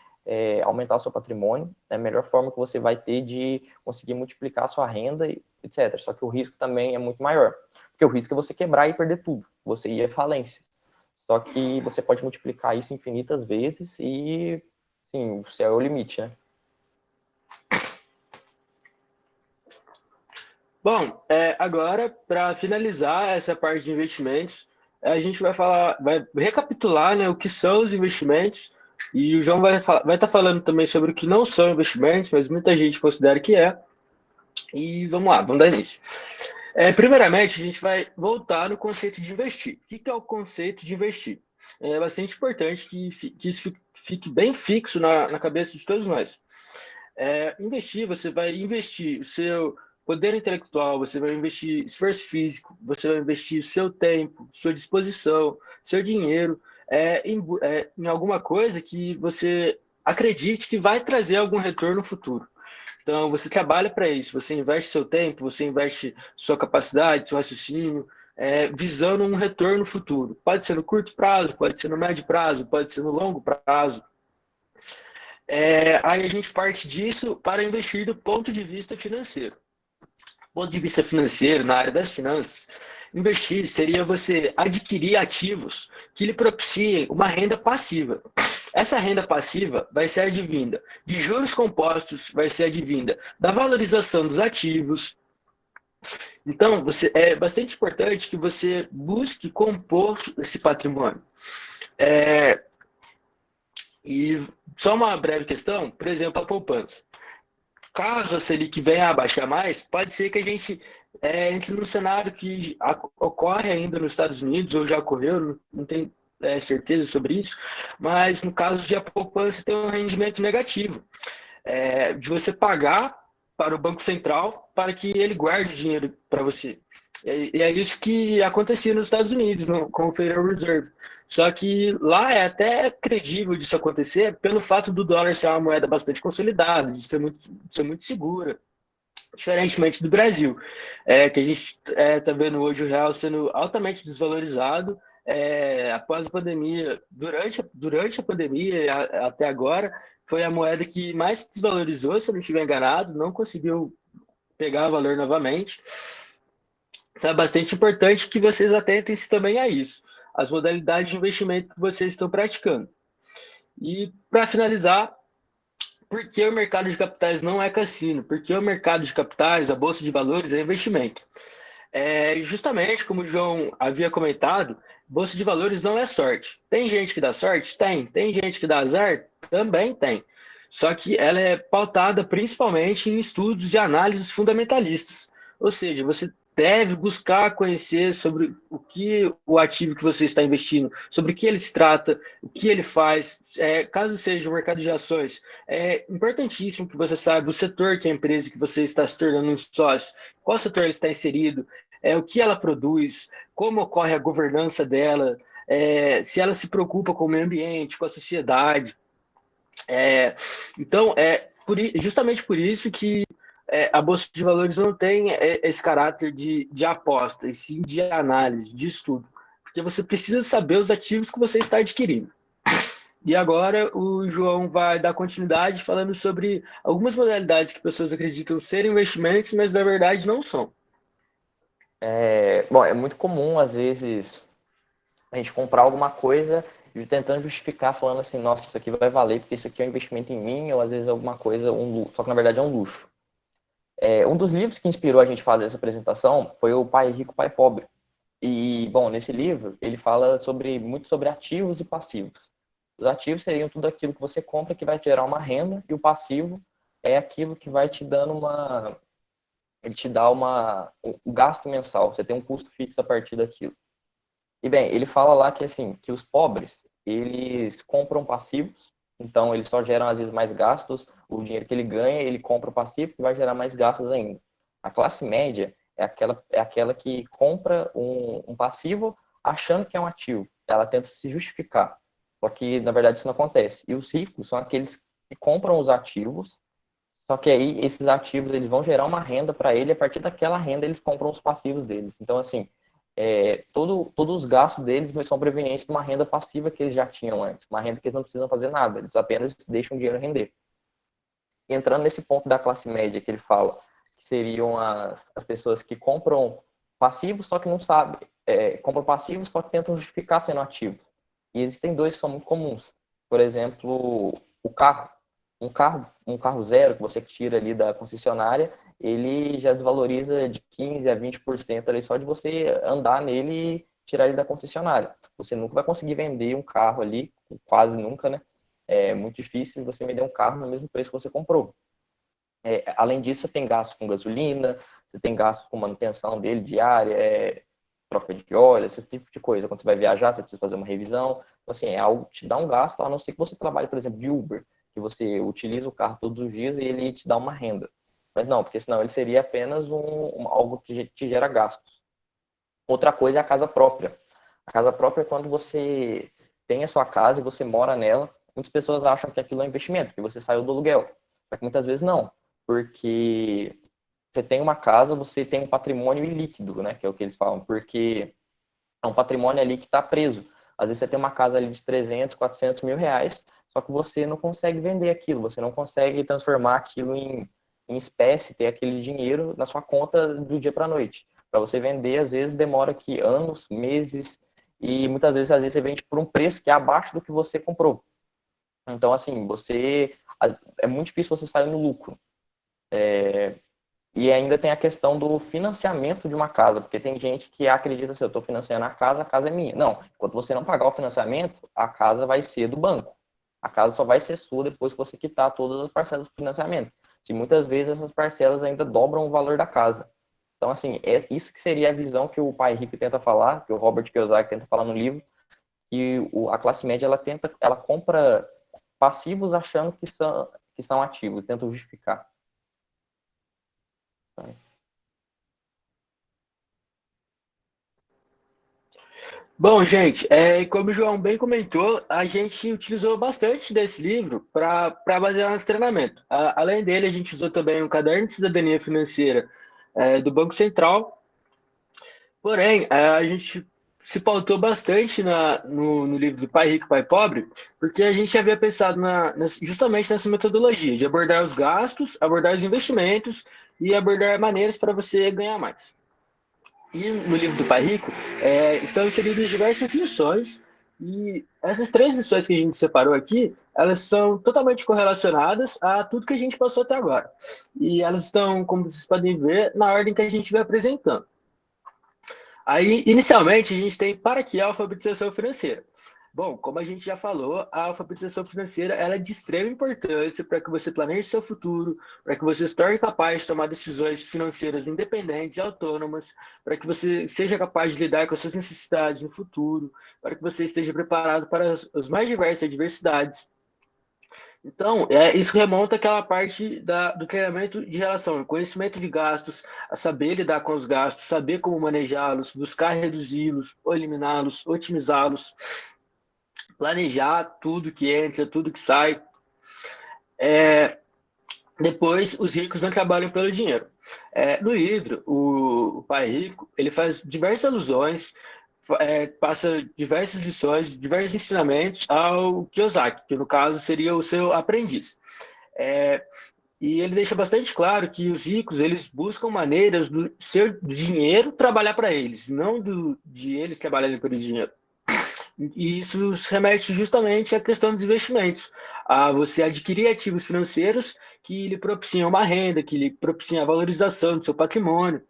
aumentar o seu patrimônio, é a melhor forma que você vai ter de conseguir multiplicar a sua renda, etc. Só que o risco também é muito maior, porque o risco é você quebrar e perder tudo, você ir à falência. Só que você pode multiplicar isso infinitas vezes e, sim, o céu é o limite, né? Bom, agora, para finalizar essa parte de investimentos, a gente vai recapitular, né, o que são os investimentos, e o João vai estar falando também sobre o que não são investimentos, mas muita gente considera que é. E vamos lá, vamos dar início. Primeiramente, a gente vai voltar no conceito de investir. O que é o conceito de investir? É bastante importante que isso fique bem fixo na cabeça de todos nós. Investir, você vai investir o seu poder intelectual, você vai investir esforço físico, você vai investir o seu tempo, sua disposição, seu dinheiro em alguma coisa que você acredite que vai trazer algum retorno no futuro. Então, você trabalha para isso, você investe seu tempo, você investe sua capacidade, seu raciocínio, visando um retorno futuro. Pode ser no curto prazo, pode ser no médio prazo, pode ser no longo prazo. Aí a gente parte disso para investir do ponto de vista financeiro. Do ponto de vista financeiro, na área das finanças, investir seria você adquirir ativos que lhe propiciem uma renda passiva. Essa renda passiva vai ser advinda de juros compostos, vai ser advinda da valorização dos ativos. Então, é bastante importante que você busque compor esse patrimônio. E só uma breve questão, por exemplo, a poupança. Caso a Selic venha a baixar mais, pode ser que a gente entre num cenário que ocorre ainda nos Estados Unidos, ou já ocorreu, não tenho certeza sobre isso, mas no caso de a poupança ter um rendimento negativo, de você pagar para o Banco Central para que ele guarde dinheiro para você. E é isso que acontecia nos Estados Unidos, com o Federal Reserve. Só que lá é até credível disso acontecer pelo fato do dólar ser uma moeda bastante consolidada, de ser muito segura, diferentemente do Brasil, que a gente está vendo hoje o real sendo altamente desvalorizado após a pandemia. Durante a pandemia até agora, foi a moeda que mais se desvalorizou, se eu não estiver enganado, não conseguiu pegar valor novamente. Então é bastante importante que vocês atentem-se também a isso, as modalidades de investimento que vocês estão praticando. E para finalizar, por que o mercado de capitais não é cassino? Porque o mercado de capitais, a bolsa de valores, é investimento. Justamente como o João havia comentado, bolsa de valores não é sorte. Tem gente que dá sorte? Tem. Tem gente que dá azar? Também tem. Só que ela é pautada principalmente em estudos de análises fundamentalistas. Ou seja, você deve buscar conhecer sobre o que o ativo que você está investindo, sobre o que ele se trata, o que ele faz, caso seja o mercado de ações. É importantíssimo que você saiba o setor que a empresa que você está se tornando um sócio, qual setor ele está inserido, o que ela produz, como ocorre a governança dela, se ela se preocupa com o meio ambiente, com a sociedade. Então, justamente por isso que a Bolsa de Valores não tem esse caráter de aposta, e sim de análise, de estudo. Porque você precisa saber os ativos que você está adquirindo. E agora o João vai dar continuidade falando sobre algumas modalidades que pessoas acreditam serem investimentos, mas na verdade não são. Bom, é muito comum, às vezes, a gente comprar alguma coisa e tentando justificar, falando assim, nossa, isso aqui vai valer porque isso aqui é um investimento em mim, ou às vezes alguma coisa, só que na verdade é um luxo. Um dos livros que inspirou a gente a fazer essa apresentação foi o Pai Rico, Pai Pobre. E, bom, nesse livro, ele fala muito sobre ativos e passivos. Os ativos seriam tudo aquilo que você compra que vai te gerar uma renda, e o passivo é aquilo que vai te dando ele te dá um gasto mensal, você tem um custo fixo a partir daquilo. E bem, ele fala lá que assim, que os pobres, eles compram passivos, então eles só geram às vezes mais gastos, o dinheiro que ele ganha, ele compra o passivo que vai gerar mais gastos ainda. A classe média é aquela que compra um passivo achando que é um ativo. Ela tenta se justificar, só que na verdade isso não acontece. E os ricos são aqueles que compram os ativos, só que aí esses ativos eles vão gerar uma renda para ele, e a partir daquela renda eles compram os passivos deles. Então assim, todos os gastos deles são provenientes de uma renda passiva que eles já tinham antes, uma renda que eles não precisam fazer nada, eles apenas deixam o dinheiro render. E entrando nesse ponto da classe média que ele fala, que seriam as pessoas que compram passivos, só que não sabem, compram passivos, só que tentam justificar sendo ativos. E existem dois que são muito comuns. Por exemplo, o carro. Um carro zero que você tira ali da concessionária, ele já desvaloriza de 15 a 20% ali só de você andar nele e tirar ele da concessionária. Você nunca vai conseguir vender um carro ali, quase nunca, né? É muito difícil você vender um carro no mesmo preço que você comprou. Além disso, você tem gasto com gasolina, você tem gasto com manutenção dele diária, troca de óleo, esse tipo de coisa. Quando você vai viajar, você precisa fazer uma revisão. Então, assim, é algo que te dá um gasto, a não ser que você trabalhe, por exemplo, de Uber, que você utiliza o carro todos os dias e ele te dá uma renda. Mas não, porque senão ele seria apenas algo que te gera gastos. Outra coisa é a casa própria. A casa própria é quando você tem a sua casa e você mora nela. Muitas pessoas acham que aquilo é um investimento, que você saiu do aluguel. Só que muitas vezes não, porque você tem uma casa, você tem um patrimônio ilíquido, né, que é o que eles falam, porque é um patrimônio ali que está preso. Às vezes você tem uma casa ali de 300, 400 mil reais, só que você não consegue vender aquilo, você não consegue transformar aquilo em espécie, ter aquele dinheiro na sua conta do dia para a noite. Para você vender, às vezes demora aqui anos, meses, e muitas vezes, às vezes você vende por um preço que é abaixo do que você comprou. Então, assim, é muito difícil você sair no lucro. E ainda tem a questão do financiamento de uma casa, porque tem gente que acredita assim, eu estou financiando a casa é minha. Não, enquanto você não pagar o financiamento, a casa vai ser do banco. A casa só vai ser sua depois que você quitar todas as parcelas do financiamento. E muitas vezes essas parcelas ainda dobram o valor da casa. Então, assim, é isso que seria a visão que o Pai Rico tenta falar, que o Robert Kiyosaki tenta falar no livro, que a classe média ela compra passivos achando que são ativos, tenta justificar. Bom, gente, como o João bem comentou, a gente utilizou bastante desse livro para basear nosso treinamento. Além dele, a gente usou também o Caderno de Cidadania Financeira do Banco Central. Porém, a gente se pautou bastante no livro do Pai Rico, Pai Pobre, porque a gente havia pensado justamente nessa metodologia de abordar os gastos, abordar os investimentos e abordar maneiras para você ganhar mais. E no livro do Pai Rico estão inseridas diversas lições, e essas três lições que a gente separou aqui, elas são totalmente correlacionadas a tudo que a gente passou até agora. E elas estão, como vocês podem ver, na ordem que a gente vai apresentando. Aí, inicialmente, a gente tem para que a alfabetização financeira. Bom, como a gente já falou, a alfabetização financeira ela é de extrema importância para que você planeje seu futuro, para que você se torne capaz de tomar decisões financeiras independentes e autônomas, para que você seja capaz de lidar com as suas necessidades no futuro, para que você esteja preparado para as mais diversas adversidades. Então, isso remonta àquela parte do treinamento de relação, conhecimento de gastos, a saber lidar com os gastos, saber como manejá-los, buscar reduzi-los, ou eliminá-los, otimizá-los, planejar tudo que entra, tudo que sai. Depois, os ricos não trabalham pelo dinheiro. No livro, o Pai Rico, ele faz diversas alusões, passa diversas lições, diversos ensinamentos ao Kiyosaki, que no caso seria o seu aprendiz. E ele deixa bastante claro que os ricos eles buscam maneiras do seu dinheiro trabalhar para eles, não de eles trabalharem pelo dinheiro. E isso remete justamente à questão dos investimentos, a você adquirir ativos financeiros que lhe propiciam uma renda, que lhe propiciam a valorização do seu patrimônio,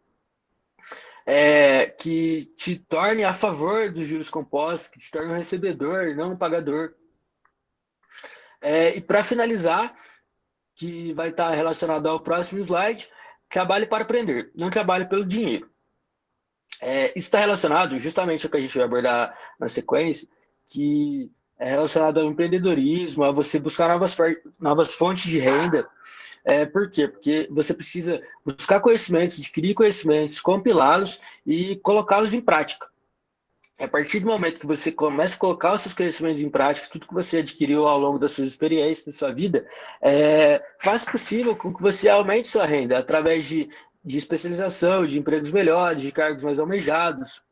que te torne a favor dos juros compostos, que te torne um recebedor, não um pagador. E para finalizar, que vai estar relacionado ao próximo slide, trabalhe para aprender, não trabalhe pelo dinheiro. Isso está relacionado justamente ao que a gente vai abordar na sequência, que é relacionado ao empreendedorismo, a você buscar novas fontes de renda. Por quê? Porque você precisa buscar conhecimentos, adquirir conhecimentos, compilá-los e colocá-los em prática. A partir do momento que você começa a colocar os seus conhecimentos em prática, tudo que você adquiriu ao longo das suas experiências, da sua vida, faz possível com que você aumente sua renda através de especialização, de empregos melhores, de cargos mais almejados.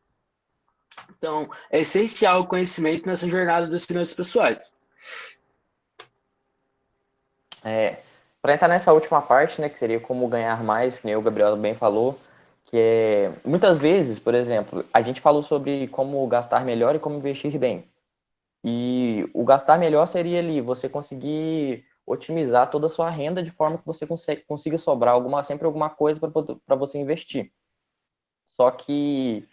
Então, é essencial o conhecimento nessa jornada das finanças pessoais. Para entrar nessa última parte, né, que seria como ganhar mais, que nem o Gabriel bem falou, que é, muitas vezes, por exemplo, a gente falou sobre como gastar melhor e como investir bem. E o gastar melhor seria ali, você conseguir otimizar toda a sua renda de forma que você consiga sobrar sempre alguma coisa para você investir. Só que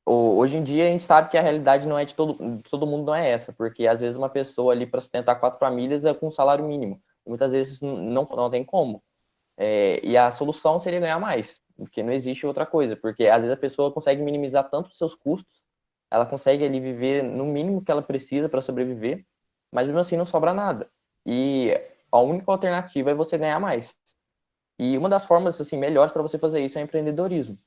hoje em dia a gente sabe que a realidade não é de todo mundo não é essa, porque às vezes uma pessoa ali para sustentar 4 famílias é com um salário mínimo. E muitas vezes não tem como. E a solução seria ganhar mais, porque não existe outra coisa, porque às vezes a pessoa consegue minimizar tanto os seus custos, ela consegue ali viver no mínimo que ela precisa para sobreviver, mas mesmo assim não sobra nada. E a única alternativa é você ganhar mais. E uma das formas assim melhores para você fazer isso é o empreendedorismo.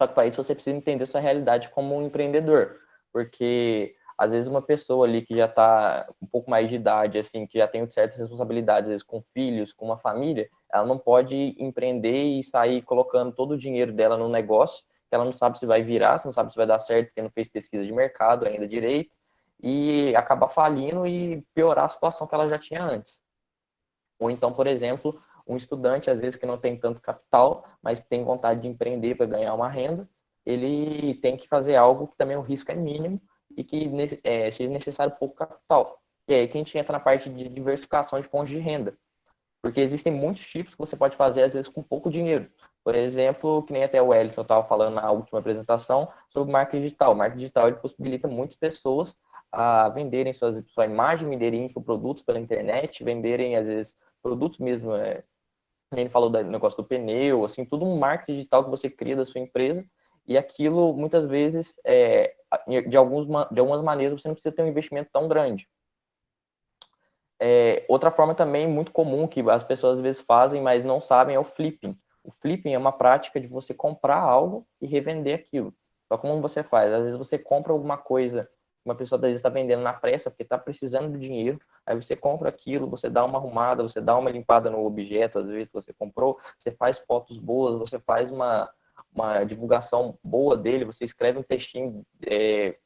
Só que para isso você precisa entender sua realidade como um empreendedor, porque às vezes uma pessoa ali que já está um pouco mais de idade, assim, que já tem certas responsabilidades, às vezes com filhos, com uma família, ela não pode empreender e sair colocando todo o dinheiro dela no negócio, que ela não sabe se vai virar, se não sabe se vai dar certo, porque não fez pesquisa de mercado ainda direito, e acabar falindo e piorar a situação que ela já tinha antes. Ou então, por exemplo, um estudante, às vezes, que não tem tanto capital, mas tem vontade de empreender para ganhar uma renda, ele tem que fazer algo que também o risco é mínimo e que seja necessário pouco capital. E aí que a gente entra na parte de diversificação de fontes de renda. Porque existem muitos tipos que você pode fazer, às vezes, com pouco dinheiro. Por exemplo, que nem até o Wellington estava falando na última apresentação, sobre marketing digital. O marketing digital ele possibilita muitas pessoas a venderem sua imagem, venderem infoprodutos pela internet, venderem, às vezes, produtos mesmo. Ele falou do negócio do pneu, assim, tudo um marketing digital que você cria da sua empresa. E aquilo, muitas vezes, de algumas maneiras, você não precisa ter um investimento tão grande. Outra forma também muito comum que as pessoas às vezes fazem, mas não sabem, é o flipping. O flipping é uma prática de você comprar algo e revender aquilo. Só como você faz? Às vezes você compra alguma coisa, uma pessoa às vezes está vendendo na pressa porque está precisando do dinheiro, aí você compra aquilo, você dá uma arrumada, você dá uma limpada no objeto, às vezes você comprou, você faz fotos boas, você faz uma divulgação boa dele, você escreve um textinho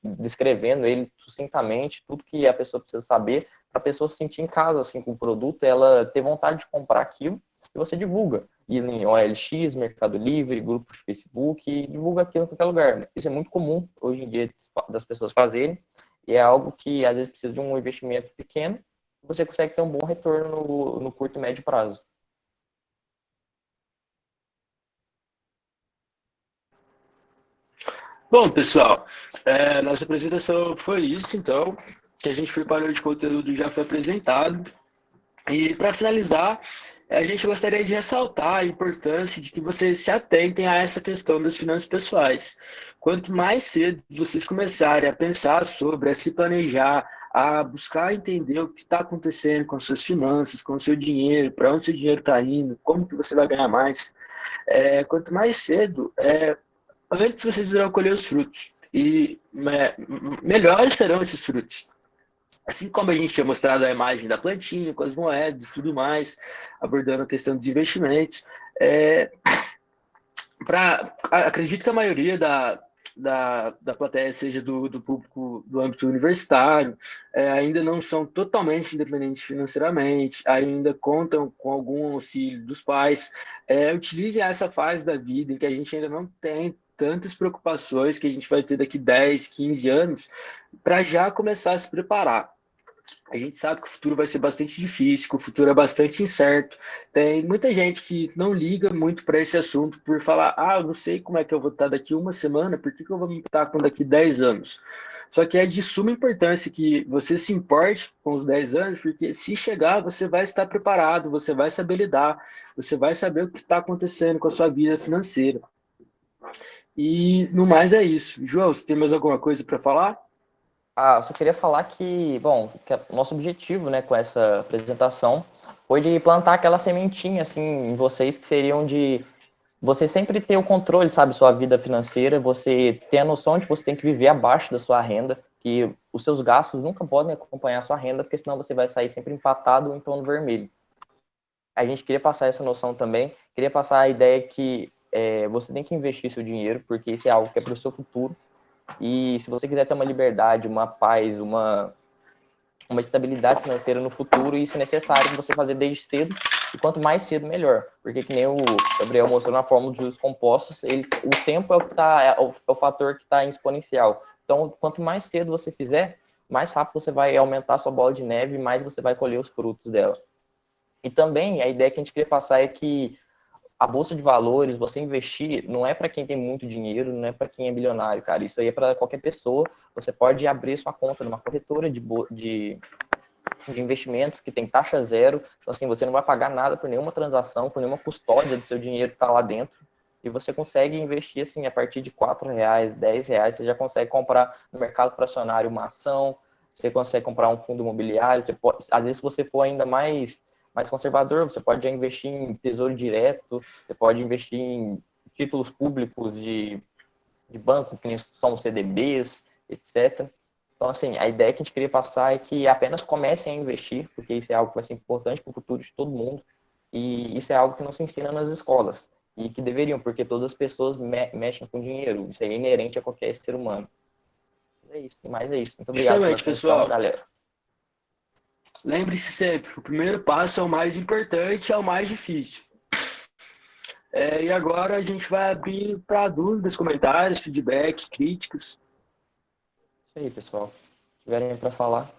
descrevendo ele sucintamente, tudo que a pessoa precisa saber, para a pessoa se sentir em casa assim, com o produto, ela ter vontade de comprar aquilo, e você divulga. E em OLX, Mercado Livre, grupos de Facebook, e divulga aquilo em qualquer lugar. Isso é muito comum hoje em dia das pessoas fazerem, e é algo que às vezes precisa de um investimento pequeno, e você consegue ter um bom retorno no curto e médio prazo. Bom, pessoal, nossa apresentação foi isso, então. que a gente preparou de conteúdo já foi apresentado. E para finalizar, a gente gostaria de ressaltar a importância de que vocês se atentem a essa questão das finanças pessoais. Quanto mais cedo vocês começarem a pensar sobre, a se planejar, a buscar entender o que está acontecendo com as suas finanças, com o seu dinheiro, para onde seu dinheiro está indo, como que você vai ganhar mais, quanto mais cedo, antes vocês irão colher os frutos. E melhores serão esses frutos. Assim como a gente tinha mostrado a imagem da plantinha, com as moedas e tudo mais, abordando a questão dos investimentos, acredito que a maioria da plateia seja do público do âmbito universitário, ainda não são totalmente independentes financeiramente, ainda contam com algum auxílio dos pais. Utilizem essa fase da vida em que a gente ainda não tem tantas preocupações que a gente vai ter daqui 10, 15 anos, para já começar a se preparar. A gente sabe que o futuro vai ser bastante difícil, que o futuro é bastante incerto. Tem muita gente que não liga muito para esse assunto por falar, eu não sei como é que eu vou estar daqui uma semana, por que eu vou me importar com daqui 10 anos? Só que é de suma importância que você se importe com os 10 anos, porque se chegar, você vai estar preparado, você vai saber lidar, você vai saber o que está acontecendo com a sua vida financeira. E no mais é isso. João, você tem mais alguma coisa para falar? Eu só queria falar que, bom, que o nosso objetivo, né, com essa apresentação foi de plantar aquela sementinha, assim, em vocês, que seriam de você sempre ter o controle, sabe, sua vida financeira, você ter a noção de que você tem que viver abaixo da sua renda, que os seus gastos nunca podem acompanhar a sua renda, porque senão você vai sair sempre empatado ou em tom vermelho. A gente queria passar essa noção também, queria passar a ideia que você tem que investir seu dinheiro, porque isso é algo que é para o seu futuro, e se você quiser ter uma liberdade, uma paz, uma estabilidade financeira no futuro, isso é necessário você fazer desde cedo, e quanto mais cedo, melhor. Porque, que nem o Gabriel mostrou na fórmula de juros compostos, o tempo é o fator que está em exponencial. Então, quanto mais cedo você fizer, mais rápido você vai aumentar a sua bola de neve e mais você vai colher os frutos dela. E também, a ideia que a gente queria passar é que a bolsa de valores, você investir, não é para quem tem muito dinheiro, não é para quem é bilionário, cara. Isso aí é para qualquer pessoa. Você pode abrir sua conta numa corretora de investimentos que tem taxa zero. Então, assim, você não vai pagar nada por nenhuma transação, por nenhuma custódia do seu dinheiro que está lá dentro. E você consegue investir, assim, a partir de R$4, R$10, você já consegue comprar no mercado fracionário uma ação, você consegue comprar um fundo imobiliário, você pode, às vezes, se você for ainda mais conservador, você pode já investir em tesouro direto, você pode investir em títulos públicos de banco, que são CDBs, etc. Então, assim, a ideia que a gente queria passar é que apenas comecem a investir, porque isso é algo que vai ser importante para o futuro de todo mundo, e isso é algo que não se ensina nas escolas, e que deveriam, porque todas as pessoas mexem com dinheiro, isso é inerente a qualquer ser humano. Mas é isso. Muito obrigado pela Justamente, atenção, pessoal. galera. Lembre-se sempre, o primeiro passo é o mais importante, é o mais difícil. E agora a gente vai abrir para dúvidas, comentários, feedback, críticas. Isso aí, pessoal. Se tiverem para falar.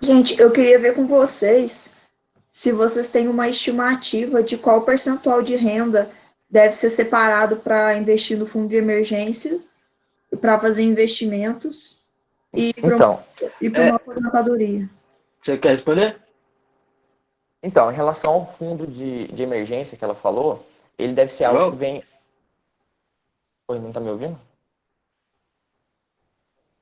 Gente, eu queria ver com vocês se vocês têm uma estimativa de qual percentual de renda deve ser separado para investir no fundo de emergência, para fazer investimentos e para uma aposentadoria. Você quer responder? Então, em relação ao fundo de emergência que ela falou, ele deve ser algo que vem... Oi, não tá me ouvindo?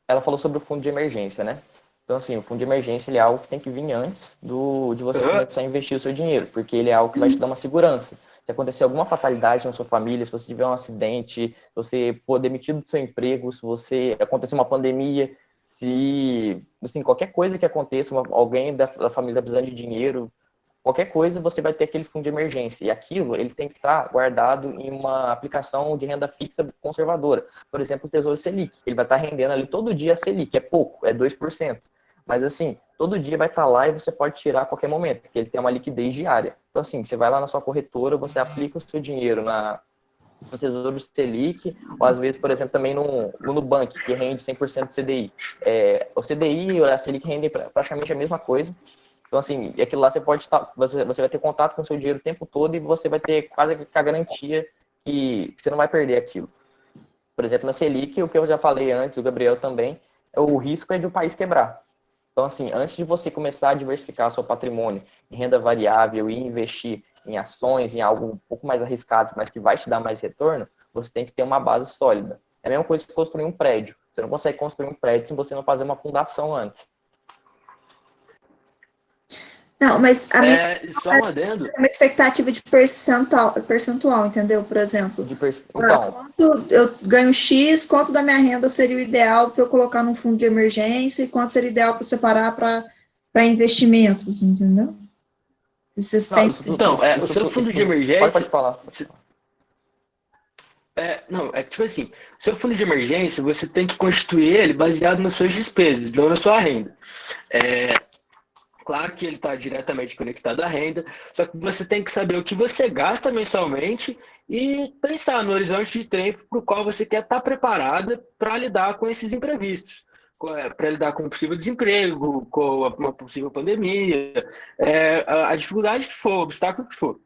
Ela falou sobre o fundo de emergência, né? Então, assim, o fundo de emergência ele é algo que tem que vir antes de você começar a investir o seu dinheiro, porque ele é algo que vai te dar uma segurança. Se acontecer alguma fatalidade na sua família, se você tiver um acidente, se você for demitido do seu emprego, se você acontecer uma pandemia, se, assim, qualquer coisa que aconteça, alguém da família precisando de dinheiro, qualquer coisa, você vai ter aquele fundo de emergência. E aquilo, ele tem que estar guardado em uma aplicação de renda fixa conservadora. Por exemplo, o Tesouro Selic. Ele vai estar rendendo ali todo dia a Selic. É pouco, é 2%. Mas, assim, todo dia vai estar lá e você pode tirar a qualquer momento, porque ele tem uma liquidez diária. Então, assim, você vai lá na sua corretora, você aplica o seu dinheiro no Tesouro Selic, ou às vezes, por exemplo, também no Nubank, que rende 100% CDI. O CDI e a Selic rendem praticamente a mesma coisa. Então, assim, aquilo lá você pode você vai ter contato com o seu dinheiro o tempo todo e você vai ter quase que a garantia que você não vai perder aquilo. Por exemplo, na Selic, o que eu já falei antes, o Gabriel também, o risco é de o país quebrar. Então, assim, antes de você começar a diversificar seu patrimônio em renda variável e investir em ações, em algo um pouco mais arriscado, mas que vai te dar mais retorno, você tem que ter uma base sólida. É a mesma coisa que construir um prédio. Você não consegue construir um prédio se você não fazer uma fundação antes. Não, mas a minha Só um adendo. é uma expectativa de percentual, entendeu? Por exemplo, Então, quanto eu ganho X, quanto da minha renda seria o ideal para eu colocar num fundo de emergência e quanto seria ideal para separar para investimentos, entendeu? Vocês não, têm. Então, o seu fundo de emergência. Pode falar. Não, é que tipo assim, o seu fundo de emergência, você tem que constituir ele baseado nas suas despesas, não na sua renda. Claro que ele está diretamente conectado à renda, só que você tem que saber o que você gasta mensalmente e pensar no horizonte de tempo para o qual você quer estar preparada para lidar com esses imprevistos, para lidar com o possível desemprego, com uma possível pandemia, a dificuldade que for, o obstáculo que for.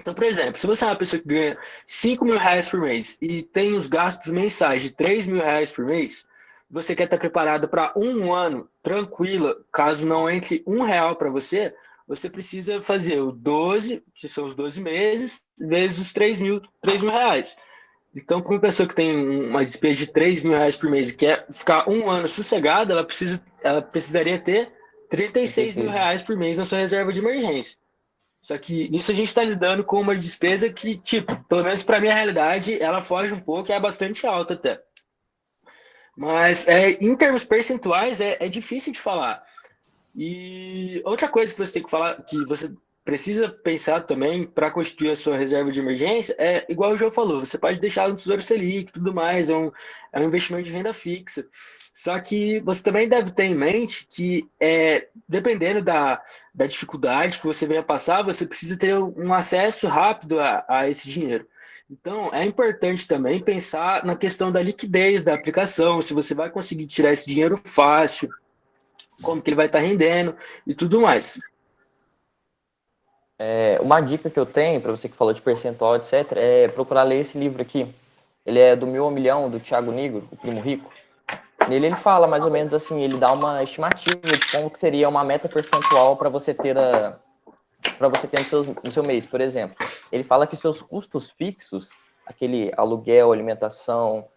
Então, por exemplo, se você é uma pessoa que ganha R$ 5.000 por mês e tem os gastos mensais de R$ 3.000 por mês, você quer estar preparado para um ano tranquila, caso não entre R$ 1 para você, você precisa fazer o 12, que são os 12 meses, vezes os R$ 3.000 reais. Então, para uma pessoa que tem uma despesa de R$ 3.000 por mês e quer ficar um ano sossegada, ela precisaria ter R$ 36.000 por mês na sua reserva de emergência. Só que nisso a gente está lidando com uma despesa que, tipo, pelo menos para minha realidade, ela foge um pouco e é bastante alta até. Mas em termos percentuais é difícil de falar. E outra coisa que você tem que falar, que você precisa pensar também para constituir a sua reserva de emergência, é igual o João falou, você pode deixar no Tesouro Selic e tudo mais, é um investimento de renda fixa. Só que você também deve ter em mente que, dependendo da dificuldade que você venha passar, você precisa ter um acesso rápido a esse dinheiro. Então, é importante também pensar na questão da liquidez da aplicação, se você vai conseguir tirar esse dinheiro fácil, como que ele vai estar rendendo e tudo mais. Uma dica que eu tenho, para você que falou de percentual, etc., é procurar ler esse livro aqui. Ele é do 1.000 ao Milhão, do Thiago Nigro, o Primo Rico. Nele ele fala mais ou menos assim, ele dá uma estimativa de como que seria uma meta percentual para você ter no seu mês, por exemplo. Ele fala que seus custos fixos, aquele aluguel, alimentação,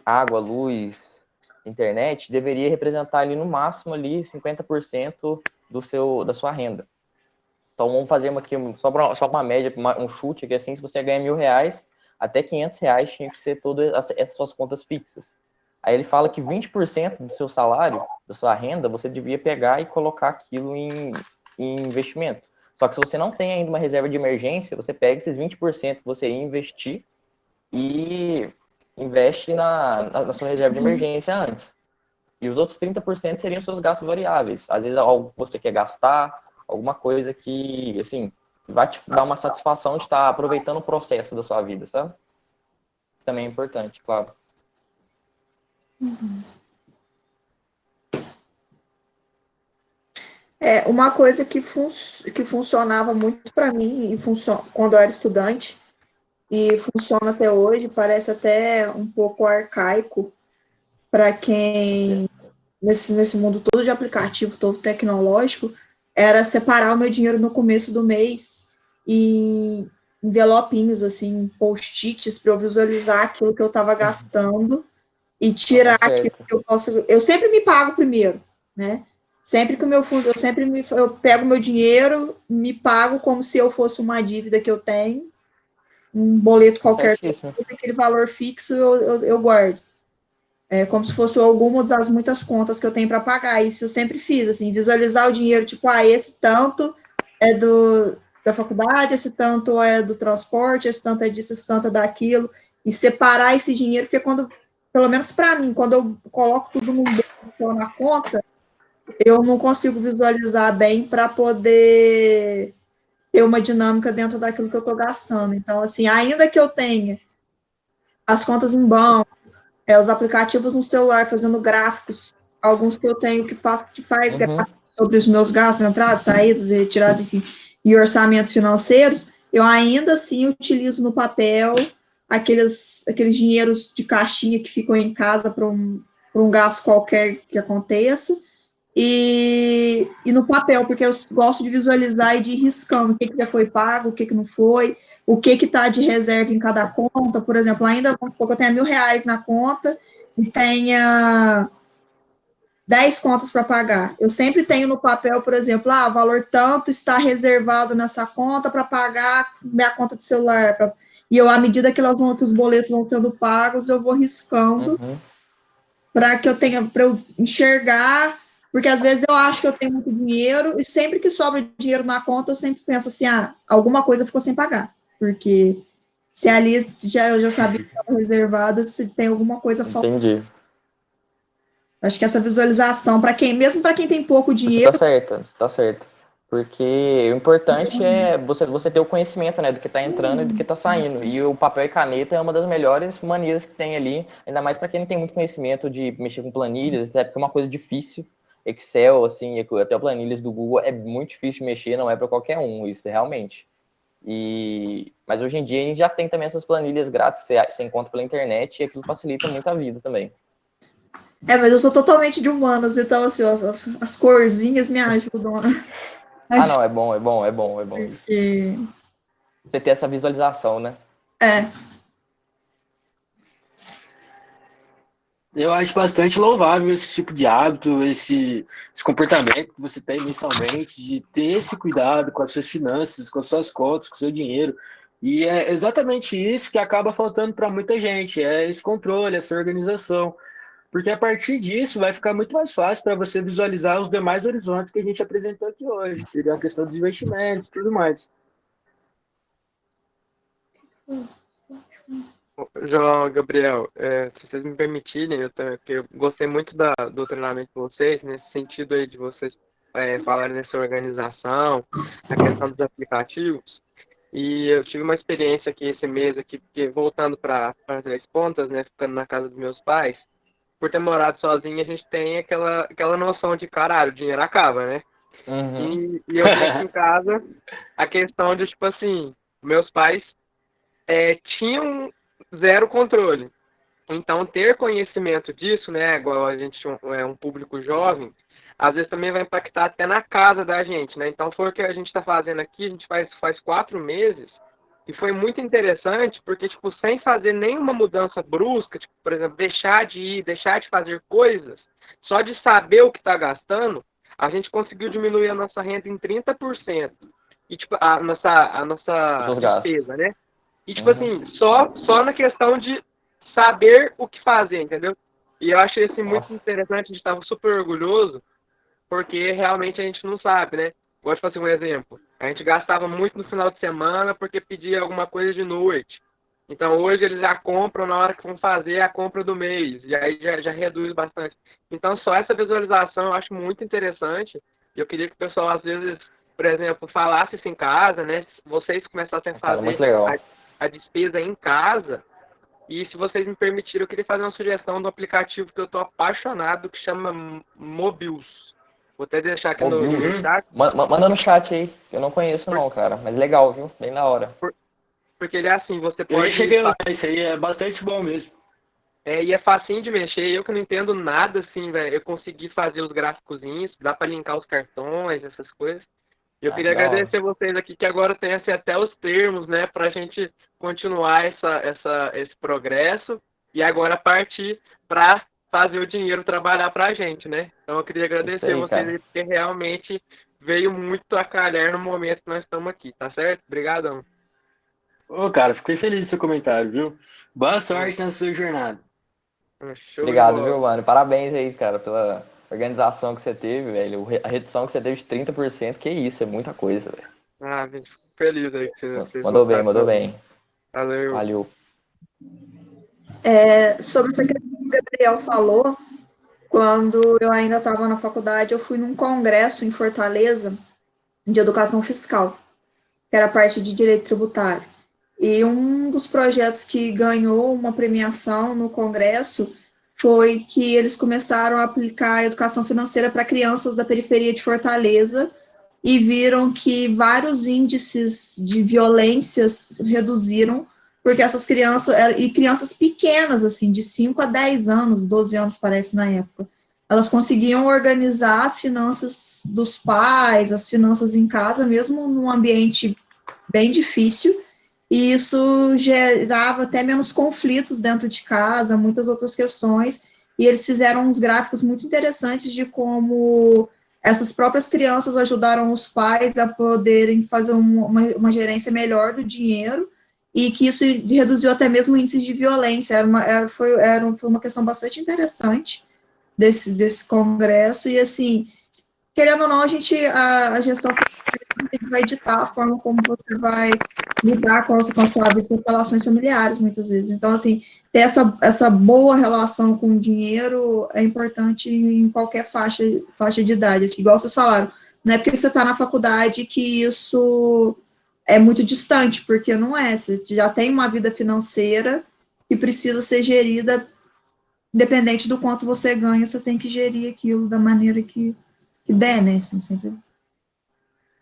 água, luz, internet, deveria representar ali no máximo ali 50% da sua renda. Então vamos fazer aqui só uma média, um chute aqui assim, se você ganha R$ 1.000, até R$ 500 tinha que ser todas essas suas contas fixas. Aí ele fala que 20% do seu salário, da sua renda, você devia pegar e colocar aquilo em investimento. Só que se você não tem ainda uma reserva de emergência, você pega esses 20% que você ia investir e investe na sua reserva de emergência antes. E os outros 30% seriam seus gastos variáveis. Às vezes algo que você quer gastar, alguma coisa que, assim, vai te dar uma satisfação de estar aproveitando o processo da sua vida, sabe? Também é importante, claro. Uma coisa que funcionava muito para mim quando eu era estudante e funciona até hoje, parece até um pouco arcaico para quem nesse mundo todo de aplicativo, todo tecnológico, era separar o meu dinheiro no começo do mês em envelopinhos, assim, post-its, para eu visualizar aquilo que eu estava gastando e tirar aquilo que eu posso. Eu sempre me pago primeiro, né? Sempre que o meu fundo, eu pego meu dinheiro, me pago como se eu fosse uma dívida que eu tenho, um boleto qualquer, aquele valor fixo eu guardo. É como se fosse alguma das muitas contas que eu tenho para pagar. Isso eu sempre fiz, assim, visualizar o dinheiro, tipo, esse tanto é da faculdade, esse tanto é do transporte, esse tanto é disso, esse tanto é daquilo, e separar esse dinheiro, porque pelo menos para mim, quando eu coloco tudo num bolso na conta, eu não consigo visualizar bem para poder ter uma dinâmica dentro daquilo que eu estou gastando. Então, assim, ainda que eu tenha as contas em banco, os aplicativos no celular fazendo gráficos, alguns que eu tenho que faz gráficos sobre os meus gastos, entradas, saídas, retiradas, enfim, e orçamentos financeiros, eu ainda assim utilizo no papel aqueles dinheiros de caixinha que ficam em casa para um gasto qualquer que aconteça, e no papel, porque eu gosto de visualizar e de ir riscando o que já foi pago, o que não foi, o que está de reserva em cada conta. Por exemplo, ainda vamos supor que eu tenha R$1.000 na conta e tenha 10 contas para pagar. Eu sempre tenho no papel, por exemplo, o valor tanto está reservado nessa conta para pagar minha conta de celular. E eu, à medida que os boletos vão sendo pagos, eu vou riscando para eu enxergar, porque às vezes eu acho que eu tenho muito dinheiro, e sempre que sobra dinheiro na conta, eu sempre penso assim, alguma coisa ficou sem pagar, porque se ali eu já sabia que estava reservado, se tem alguma coisa faltando. Entendi. Acho que essa visualização, mesmo para quem tem pouco Você dinheiro... tá certo. Porque o importante é você ter o conhecimento, né, do que está entrando e do que está saindo. E o papel e caneta é uma das melhores maneiras que tem ali, ainda mais para quem não tem muito conhecimento de mexer com planilhas, até porque é uma coisa difícil. Excel, assim, até planilhas do Google é muito difícil de mexer, não é para qualquer um, isso realmente. Mas hoje em dia a gente já tem também essas planilhas grátis, você encontra pela internet, e aquilo facilita muito a vida também. Mas eu sou totalmente de humanas, então assim, as corzinhas me ajudam. Não, é bom. Porque... Você ter essa visualização, né? Eu acho bastante louvável esse tipo de hábito, esse comportamento que você tem mensalmente, de ter esse cuidado com as suas finanças, com as suas contas, com o seu dinheiro. E é exatamente isso que acaba faltando para muita gente, é esse controle, essa organização. Porque a partir disso vai ficar muito mais fácil para você visualizar os demais horizontes que a gente apresentou aqui hoje. Seria a questão dos investimentos e tudo mais. João, Gabriel, se vocês me permitirem, eu gostei muito do treinamento de vocês, nesse sentido aí de vocês falarem nessa organização, a questão dos aplicativos. E eu tive uma experiência aqui esse mês, aqui, porque voltando para Três Pontas, né, ficando na casa dos meus pais, por ter morado sozinho, a gente tem aquela noção de, caralho, o dinheiro acaba, né? Uhum. E eu vi aqui em casa a questão de, tipo assim, meus pais tinham zero controle. Então, ter conhecimento disso, né, igual a gente é um público jovem, às vezes também vai impactar até na casa da gente, né? Então, foi o que a gente está fazendo aqui, a gente faz 4 meses, e foi muito interessante, porque, tipo, sem fazer nenhuma mudança brusca, tipo, por exemplo, deixar de ir, deixar de fazer coisas, só de saber o que está gastando, a gente conseguiu diminuir a nossa renda em 30%. E, tipo, a nossa despesa, né? E, tipo assim, só na questão de saber o que fazer, entendeu? E eu achei assim, muito interessante, a gente estava super orgulhoso, porque realmente a gente não sabe, né? Vou fazer um exemplo. A gente gastava muito no final de semana porque pedia alguma coisa de noite. Então, hoje eles já compram na hora que vão fazer a compra do mês. E aí já reduz bastante. Então, só essa visualização eu acho muito interessante. E eu queria que o pessoal, às vezes, por exemplo, falasse isso em casa, né? Vocês começassem a fazer Muito legal. a despesa em casa. E se vocês me permitirem, eu queria fazer uma sugestão do aplicativo que eu estou apaixonado, que chama Mobius. Vou até deixar aqui no chat. Manda no chat aí, eu não conheço não, cara. Mas legal, viu? Bem na hora. Porque ele é assim, você Eu já pode... cheguei a usar isso aí, é bastante bom mesmo. E é facinho de mexer. Eu que não entendo nada, assim, velho. Eu consegui fazer os gráficozinhos, dá para linkar os cartões, essas coisas. E eu queria agradecer vocês aqui, que agora tem assim, até os termos, né, pra gente continuar esse progresso e agora partir para fazer o dinheiro trabalhar pra gente, né? Então eu queria agradecer vocês aí, porque realmente veio muito a calhar no momento que nós estamos aqui, tá certo? Obrigadão. Ô, cara, fiquei feliz do seu comentário, viu? Boa sorte na sua jornada. Obrigado, viu, mano? Parabéns aí, cara, pela organização que você teve, velho. A redução que você teve de 30%, que isso, é muita coisa, velho. Gente, fico feliz aí que vocês mandou bem. Valeu. Sobre essa questão que o Gabriel falou, quando eu ainda estava na faculdade, eu fui num congresso em Fortaleza de educação fiscal, que era a parte de direito tributário. E um dos projetos que ganhou uma premiação no congresso foi que eles começaram a aplicar a educação financeira para crianças da periferia de Fortaleza e viram que vários índices de violências reduziram porque essas crianças, e crianças pequenas, assim, de 5 a 10 anos, 12 anos parece na época, elas conseguiam organizar as finanças dos pais, as finanças em casa, mesmo num ambiente bem difícil, e isso gerava até menos conflitos dentro de casa, muitas outras questões, e eles fizeram uns gráficos muito interessantes de como essas próprias crianças ajudaram os pais a poderem fazer uma gerência melhor do dinheiro, e que isso reduziu até mesmo índices de violência. Foi uma questão bastante interessante desse congresso, e assim, querendo ou não, a gestão vai ditar a forma como você vai lidar com a sua vida e suas relações familiares, muitas vezes. Então, assim, ter essa boa relação com o dinheiro é importante em qualquer faixa de idade. Assim, igual vocês falaram, não é porque você está na faculdade que isso é muito distante, porque não é. Você já tem uma vida financeira que precisa ser gerida, independente do quanto você ganha, você tem que gerir aquilo da maneira que der, né? Assim, sempre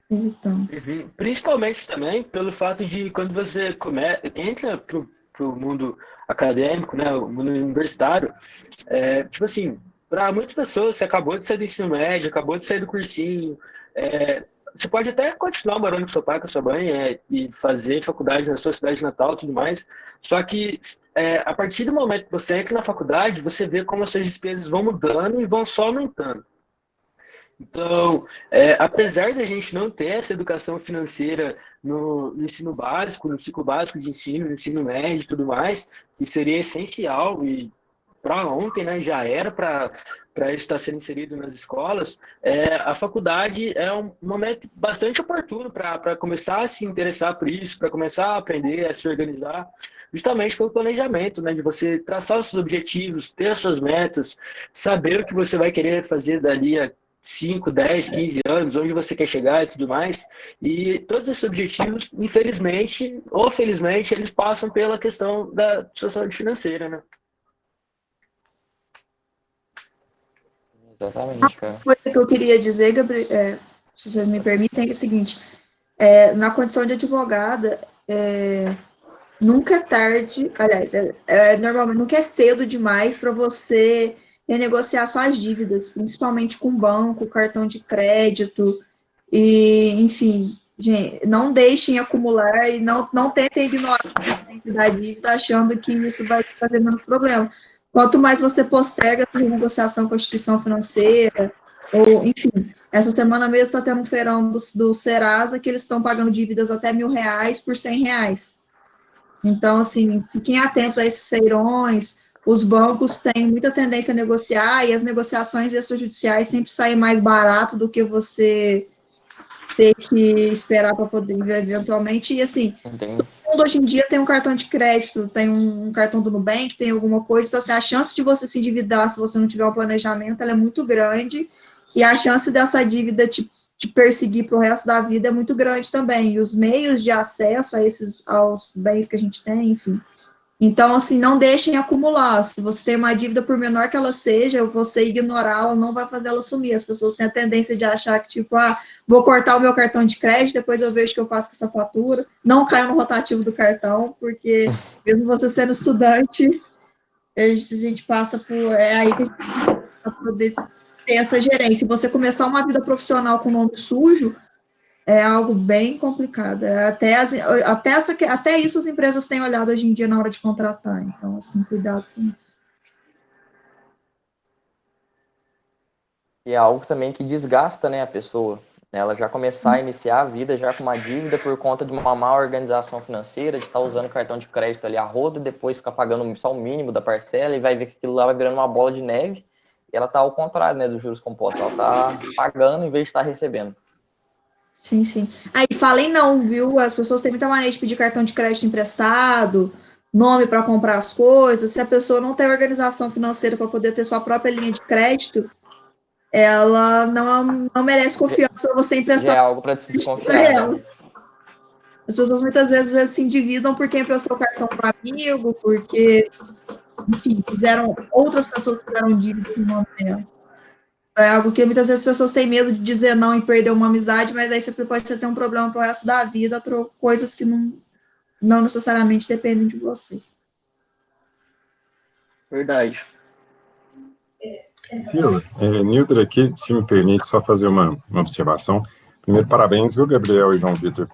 evitando. Uhum. Principalmente também pelo fato de quando você entra pro mundo acadêmico, né, o mundo universitário, tipo assim, para muitas pessoas, você acabou de sair do ensino médio, acabou de sair do cursinho, você pode até continuar morando com seu pai, com sua mãe, e fazer faculdade na sua cidade natal e tudo mais, só que a partir do momento que você entra na faculdade, você vê como as suas despesas vão mudando e vão só aumentando. Então, apesar da gente não ter essa educação financeira no ensino básico, no ciclo básico de ensino, no ensino médio e tudo mais, que seria essencial e para ontem, né, já era para estar sendo inserido nas escolas, a faculdade é um momento bastante oportuno para começar a se interessar por isso, para começar a aprender, a se organizar, justamente pelo planejamento, né, de você traçar os seus objetivos, ter as suas metas, saber o que você vai querer fazer dali a 5, 10, 15 anos, onde você quer chegar e tudo mais. E todos esses objetivos, infelizmente ou felizmente, eles passam pela questão da sua saúde financeira, né? Exatamente, cara. Uma coisa que eu queria dizer, Gabriel, se vocês me permitem, é o seguinte, na condição de advogada, nunca é tarde, aliás, normalmente nunca é cedo demais para você renegociar suas dívidas, principalmente com banco, cartão de crédito, e, enfim, gente, não deixem acumular e não tentem ignorar a existência da dívida achando que isso vai te fazer menos problema. Quanto mais você posterga essa renegociação com a instituição financeira, ou, enfim, essa semana mesmo está tendo um feirão do Serasa que eles estão pagando dívidas até R$ 1.000 por R$ 100. Então, assim, fiquem atentos a esses feirões. Os bancos têm muita tendência a negociar, e as negociações extrajudiciais sempre saem mais barato do que você ter que esperar para poder eventualmente. E, assim, Entendi. todo mundo hoje em dia tem um cartão de crédito, tem um cartão do Nubank, tem alguma coisa. Então, assim, a chance de você se endividar, se você não tiver um planejamento, ela é muito grande. E a chance dessa dívida te perseguir para o resto da vida é muito grande também. E os meios de acesso aos bens que a gente tem, enfim. Então, assim, não deixem acumular. Se você tem uma dívida, por menor que ela seja, você ignorá-la não vai fazer ela sumir. As pessoas têm a tendência de achar que, tipo, vou cortar o meu cartão de crédito, depois eu vejo o que eu faço com essa fatura. Não caia no rotativo do cartão, porque mesmo você sendo estudante, a gente passa por... É aí que a gente vai poder ter essa gerência. Se você começar uma vida profissional com nome sujo, é algo bem complicado. Até isso as empresas têm olhado hoje em dia na hora de contratar. Então, assim, cuidado com isso. E é algo também que desgasta, né, a pessoa. Ela já começar a iniciar a vida já com uma dívida por conta de uma má organização financeira, de estar usando cartão de crédito ali a rodo, e depois ficar pagando só o mínimo da parcela, e vai ver que aquilo lá vai virando uma bola de neve, e ela está ao contrário, né, dos juros compostos. Ela está pagando em vez de estar recebendo. Sim, sim. Aí, falem não, viu? As pessoas têm muita mania de pedir cartão de crédito emprestado, nome para comprar as coisas. Se a pessoa não tem organização financeira para poder ter sua própria linha de crédito, ela não merece confiança para você Já emprestar é algo para se crédito para desconfiar, ela. né? As pessoas muitas vezes se endividam porque emprestou cartão para amigo, porque, enfim, outras pessoas fizeram dívidas em nome dela. É algo que muitas vezes as pessoas têm medo de dizer não e perder uma amizade, mas aí você pode ter um problema pro resto da vida, coisas que não não necessariamente dependem de você. Verdade. Fila, Nilder aqui, se me permite só fazer uma observação. Primeiro, parabéns, viu, Gabriel e João Vitor,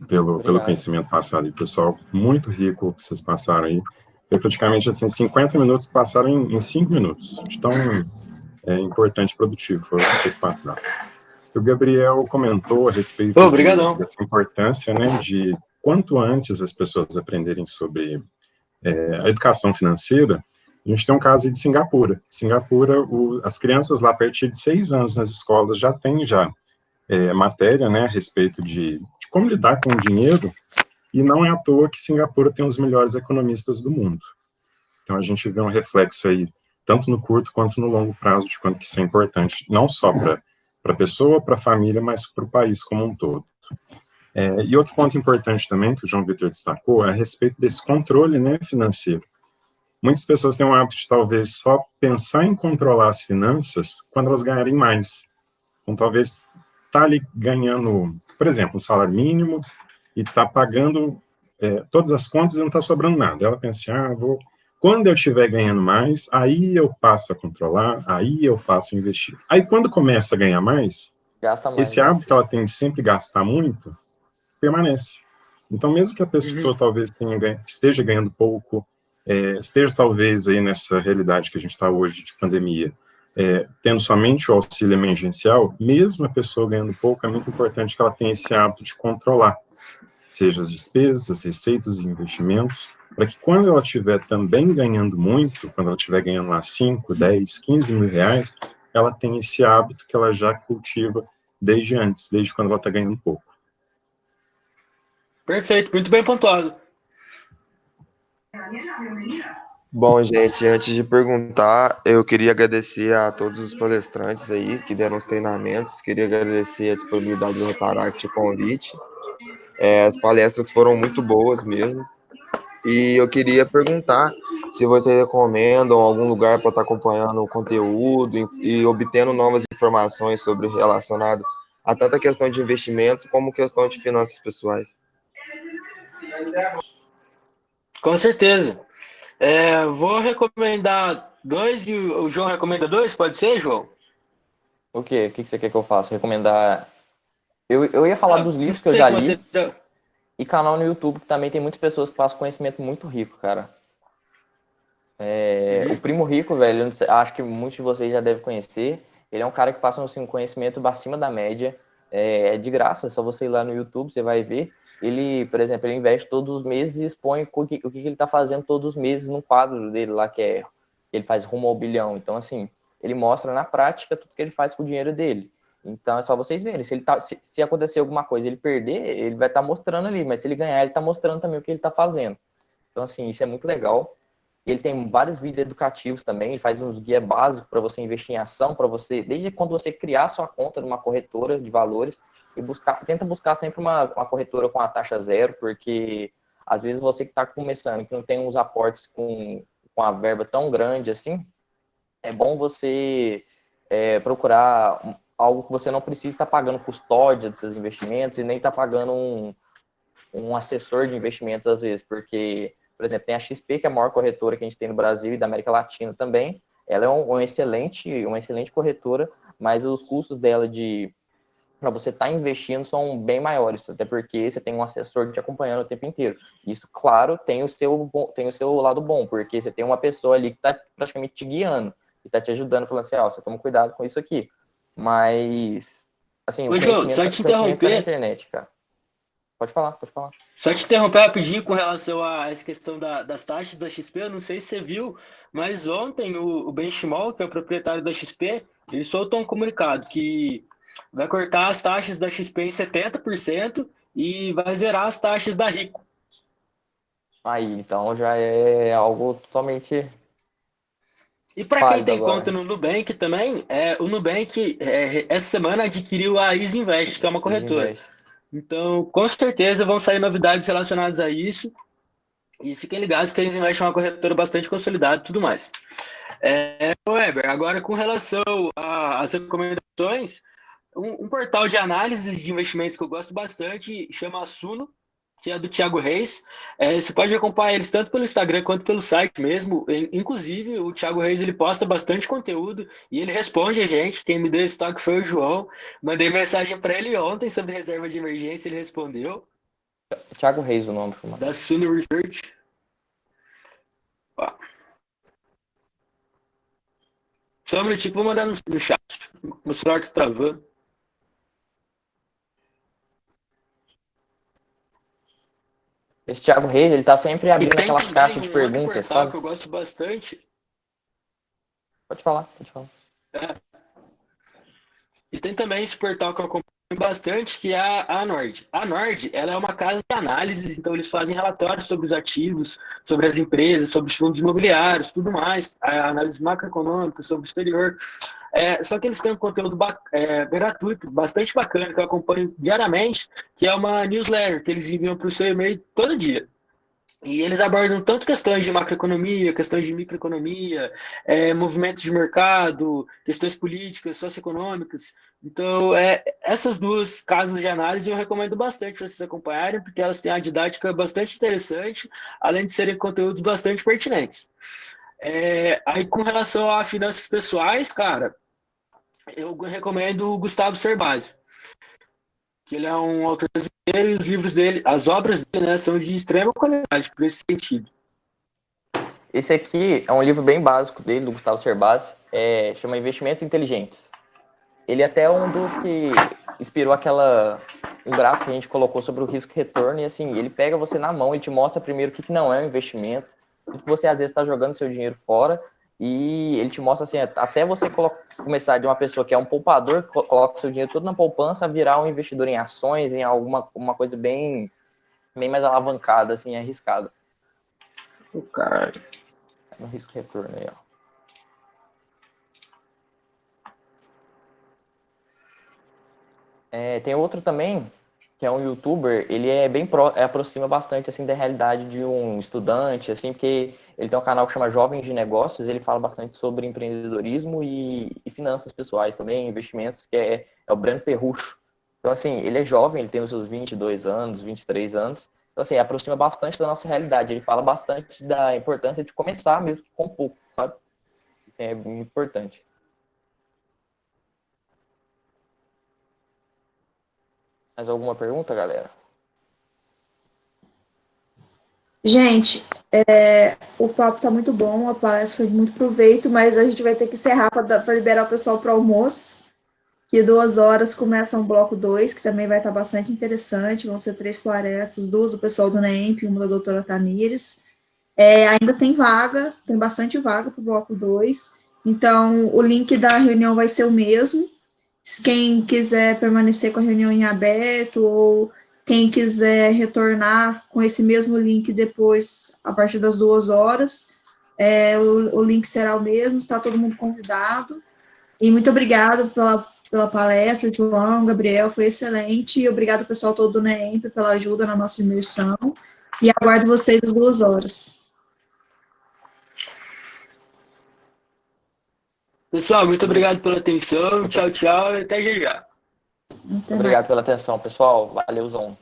pelo conhecimento passado. E, pessoal, muito rico o que vocês passaram aí. Foi praticamente, assim, 50 minutos que passaram em 5 minutos. De tão importante e produtivo foi o que vocês passaram. O Gabriel comentou a respeito dessa importância, né, de quanto antes as pessoas aprenderem sobre a educação financeira. A gente tem um caso aí de Singapura. Singapura, as crianças lá a partir de 6 anos nas escolas já têm matéria, né, a respeito de como lidar com o dinheiro, e não é à toa que Singapura tem os melhores economistas do mundo. Então a gente vê um reflexo aí, tanto no curto quanto no longo prazo, de quanto que isso é importante, não só para a pessoa, para a família, mas para o país como um todo. E outro ponto importante também, que o João Vitor destacou, é a respeito desse controle, né, financeiro. Muitas pessoas têm o hábito de talvez só pensar em controlar as finanças quando elas ganharem mais. Então, talvez tá ali ganhando, por exemplo, um salário mínimo e tá pagando todas as contas e não tá sobrando nada. Ela pensa, quando eu estiver ganhando mais, aí eu passo a controlar, aí eu passo a investir. Aí, quando começa a ganhar mais, esse hábito que ela tem de sempre gastar muito, permanece. Então, mesmo que a pessoa talvez esteja ganhando pouco, esteja talvez aí nessa realidade que a gente está hoje de pandemia, tendo somente o auxílio emergencial, mesmo a pessoa ganhando pouco, é muito importante que ela tenha esse hábito de controlar, seja as despesas, as receitas e investimentos, para que quando ela estiver também ganhando muito, quando ela estiver ganhando lá 5, 10, 15 mil reais, ela tenha esse hábito que ela já cultiva desde antes, desde quando ela está ganhando pouco. Perfeito, muito bem pontuado. Bom, gente, antes de perguntar, eu queria agradecer a todos os palestrantes aí que deram os treinamentos, queria agradecer a disponibilidade do Rotaract e o convite. As palestras foram muito boas mesmo, e eu queria perguntar se vocês recomendam algum lugar para estar acompanhando o conteúdo e obtendo novas informações sobre relacionado a tanta questão de investimento como questão de finanças pessoais. Com certeza. Vou recomendar 2 e o João recomenda 2, pode ser, João? O quê? O que você quer que eu faça? Recomendar... Eu ia falar dos livros que eu já li e canal no YouTube, que também tem muitas pessoas que passam conhecimento muito rico, cara. O Primo Rico, velho, acho que muitos de vocês já devem conhecer. Ele é um cara que passa um conhecimento acima da média. É de graça, é só você ir lá no YouTube, você vai ver. Ele, por exemplo, ele investe todos os meses e expõe o que ele está fazendo todos os meses num quadro dele lá, ele faz rumo ao bilhão. Então, assim, ele mostra na prática tudo que ele faz com o dinheiro dele. Então, é só vocês verem. Se acontecer alguma coisa ele perder, ele vai estar mostrando ali. Mas se ele ganhar, ele está mostrando também o que ele está fazendo. Então, assim, isso é muito legal. Ele tem vários vídeos educativos também. Ele faz uns guias básicos para você investir em ação, para você, desde quando você criar sua conta numa corretora de valores, e tenta buscar sempre uma corretora com a taxa zero, porque às vezes você que está começando, que não tem uns aportes com a verba tão grande assim, é bom você procurar algo que você não precisa estar pagando custódia dos seus investimentos e nem estar pagando um assessor de investimentos às vezes, porque, por exemplo, tem a XP, que é a maior corretora que a gente tem no Brasil e da América Latina também. Ela é uma excelente corretora, mas os custos dela para você estar investindo são bem maiores, até porque você tem um assessor te acompanhando o tempo inteiro. Isso, claro, tem o seu lado bom, porque você tem uma pessoa ali que está praticamente te guiando, que está te ajudando, falando assim, você toma cuidado com isso aqui. Mas, assim, o conhecimento tá na internet, cara. Pode falar. Só te interromper rapidinho com relação a essa questão das taxas da XP, eu não sei se você viu, mas ontem o Benchimol, que é o proprietário da XP, ele soltou um comunicado que vai cortar as taxas da XP em 70% e vai zerar as taxas da Rico. Aí, então já é algo totalmente... E para quem tem conta no Nubank também, o Nubank essa semana adquiriu a Easy Invest, que é uma corretora. Então, com certeza vão sair novidades relacionadas a isso. E fiquem ligados que a Easy Invest é uma corretora bastante consolidada e tudo mais. Weber, agora com relação às recomendações, um portal de análise de investimentos que eu gosto bastante chama Suno. que é do Thiago Reis. Você pode acompanhar eles tanto pelo Instagram quanto pelo site mesmo. Inclusive, o Thiago Reis ele posta bastante conteúdo e ele responde a gente. Quem me deu esse toque foi o João. Mandei mensagem para ele ontem sobre reserva de emergência, ele respondeu. Thiago Reis, o nome, filmado. Da Suno Research. Ó. Só um minutinho, vou mandar no chat. Meu celular tá travando. Esse Thiago Reis, ele tá sempre E abrindo tem aquelas também caixas de um outro perguntas, portal sabe? que eu gosto bastante. Pode falar, pode falar. E tem também esse portal que eu acompanho bastante, que é a Nord. A Nord, ela é uma casa de análises, então eles fazem relatórios sobre os ativos, sobre as empresas, sobre os fundos imobiliários, tudo mais, a análise macroeconômica, sobre o exterior. Só que eles têm um conteúdo gratuito, bastante bacana, que eu acompanho diariamente, que é uma newsletter que eles enviam para o seu e-mail todo dia. E eles abordam tanto questões de macroeconomia, questões de microeconomia, movimentos de mercado, questões políticas, socioeconômicas. Então, essas duas casas de análise eu recomendo bastante para vocês acompanharem, porque elas têm a didática bastante interessante, além de serem conteúdos bastante pertinentes. Aí, com relação a finanças pessoais, cara, eu recomendo o Gustavo Cerbasi, que ele é um autor brasileiro e os livros dele, as obras dele, né, são de extrema qualidade por esse sentido. Esse aqui é um livro bem básico dele, do Gustavo Cerbasi, chama Investimentos Inteligentes. Ele até é um dos que inspirou um gráfico que a gente colocou sobre o risco e retorno, e assim, ele pega você na mão e te mostra primeiro o que não é um investimento, tudo que você às vezes está jogando seu dinheiro fora, e ele te mostra assim, até você começar de uma pessoa que é um poupador, coloca seu dinheiro todo na poupança, virar um investidor em ações, em uma coisa bem mais alavancada, assim, arriscada. Caralho. No risco e retorno aí, ó. Tem outro também, que é um youtuber, ele é bem aproxima bastante assim da realidade de um estudante, assim, porque ele tem um canal que chama Jovens de Negócios, ele fala bastante sobre empreendedorismo e finanças pessoais também, investimentos, que é o Breno Perrucho. Então, assim, ele é jovem, ele tem os seus 22 anos, 23 anos, então, assim, aproxima bastante da nossa realidade, ele fala bastante da importância de começar mesmo com pouco, sabe? Isso é muito importante. Mais alguma pergunta, galera? Gente, o papo tá muito bom, a palestra foi de muito proveito, mas a gente vai ter que encerrar para liberar o pessoal para o almoço, que 2 horas começa um bloco 2, que também vai estar bastante interessante, vão ser 3 palestras, 2 do pessoal do NEMP, uma da doutora Tamires. Ainda tem vaga, tem bastante vaga para o bloco 2, então o link da reunião vai ser o mesmo. Quem quiser permanecer com a reunião em aberto ou quem quiser retornar com esse mesmo link depois, a partir das 2 horas, o link será o mesmo, está todo mundo convidado. E muito obrigado pela palestra, João, Gabriel, foi excelente. E obrigado, pessoal todo do NEMP, pela ajuda na nossa imersão. E aguardo vocês às 2 horas. Pessoal, muito obrigado pela atenção. Tchau, tchau e até já. Obrigado pela atenção, pessoal. Valeuzão.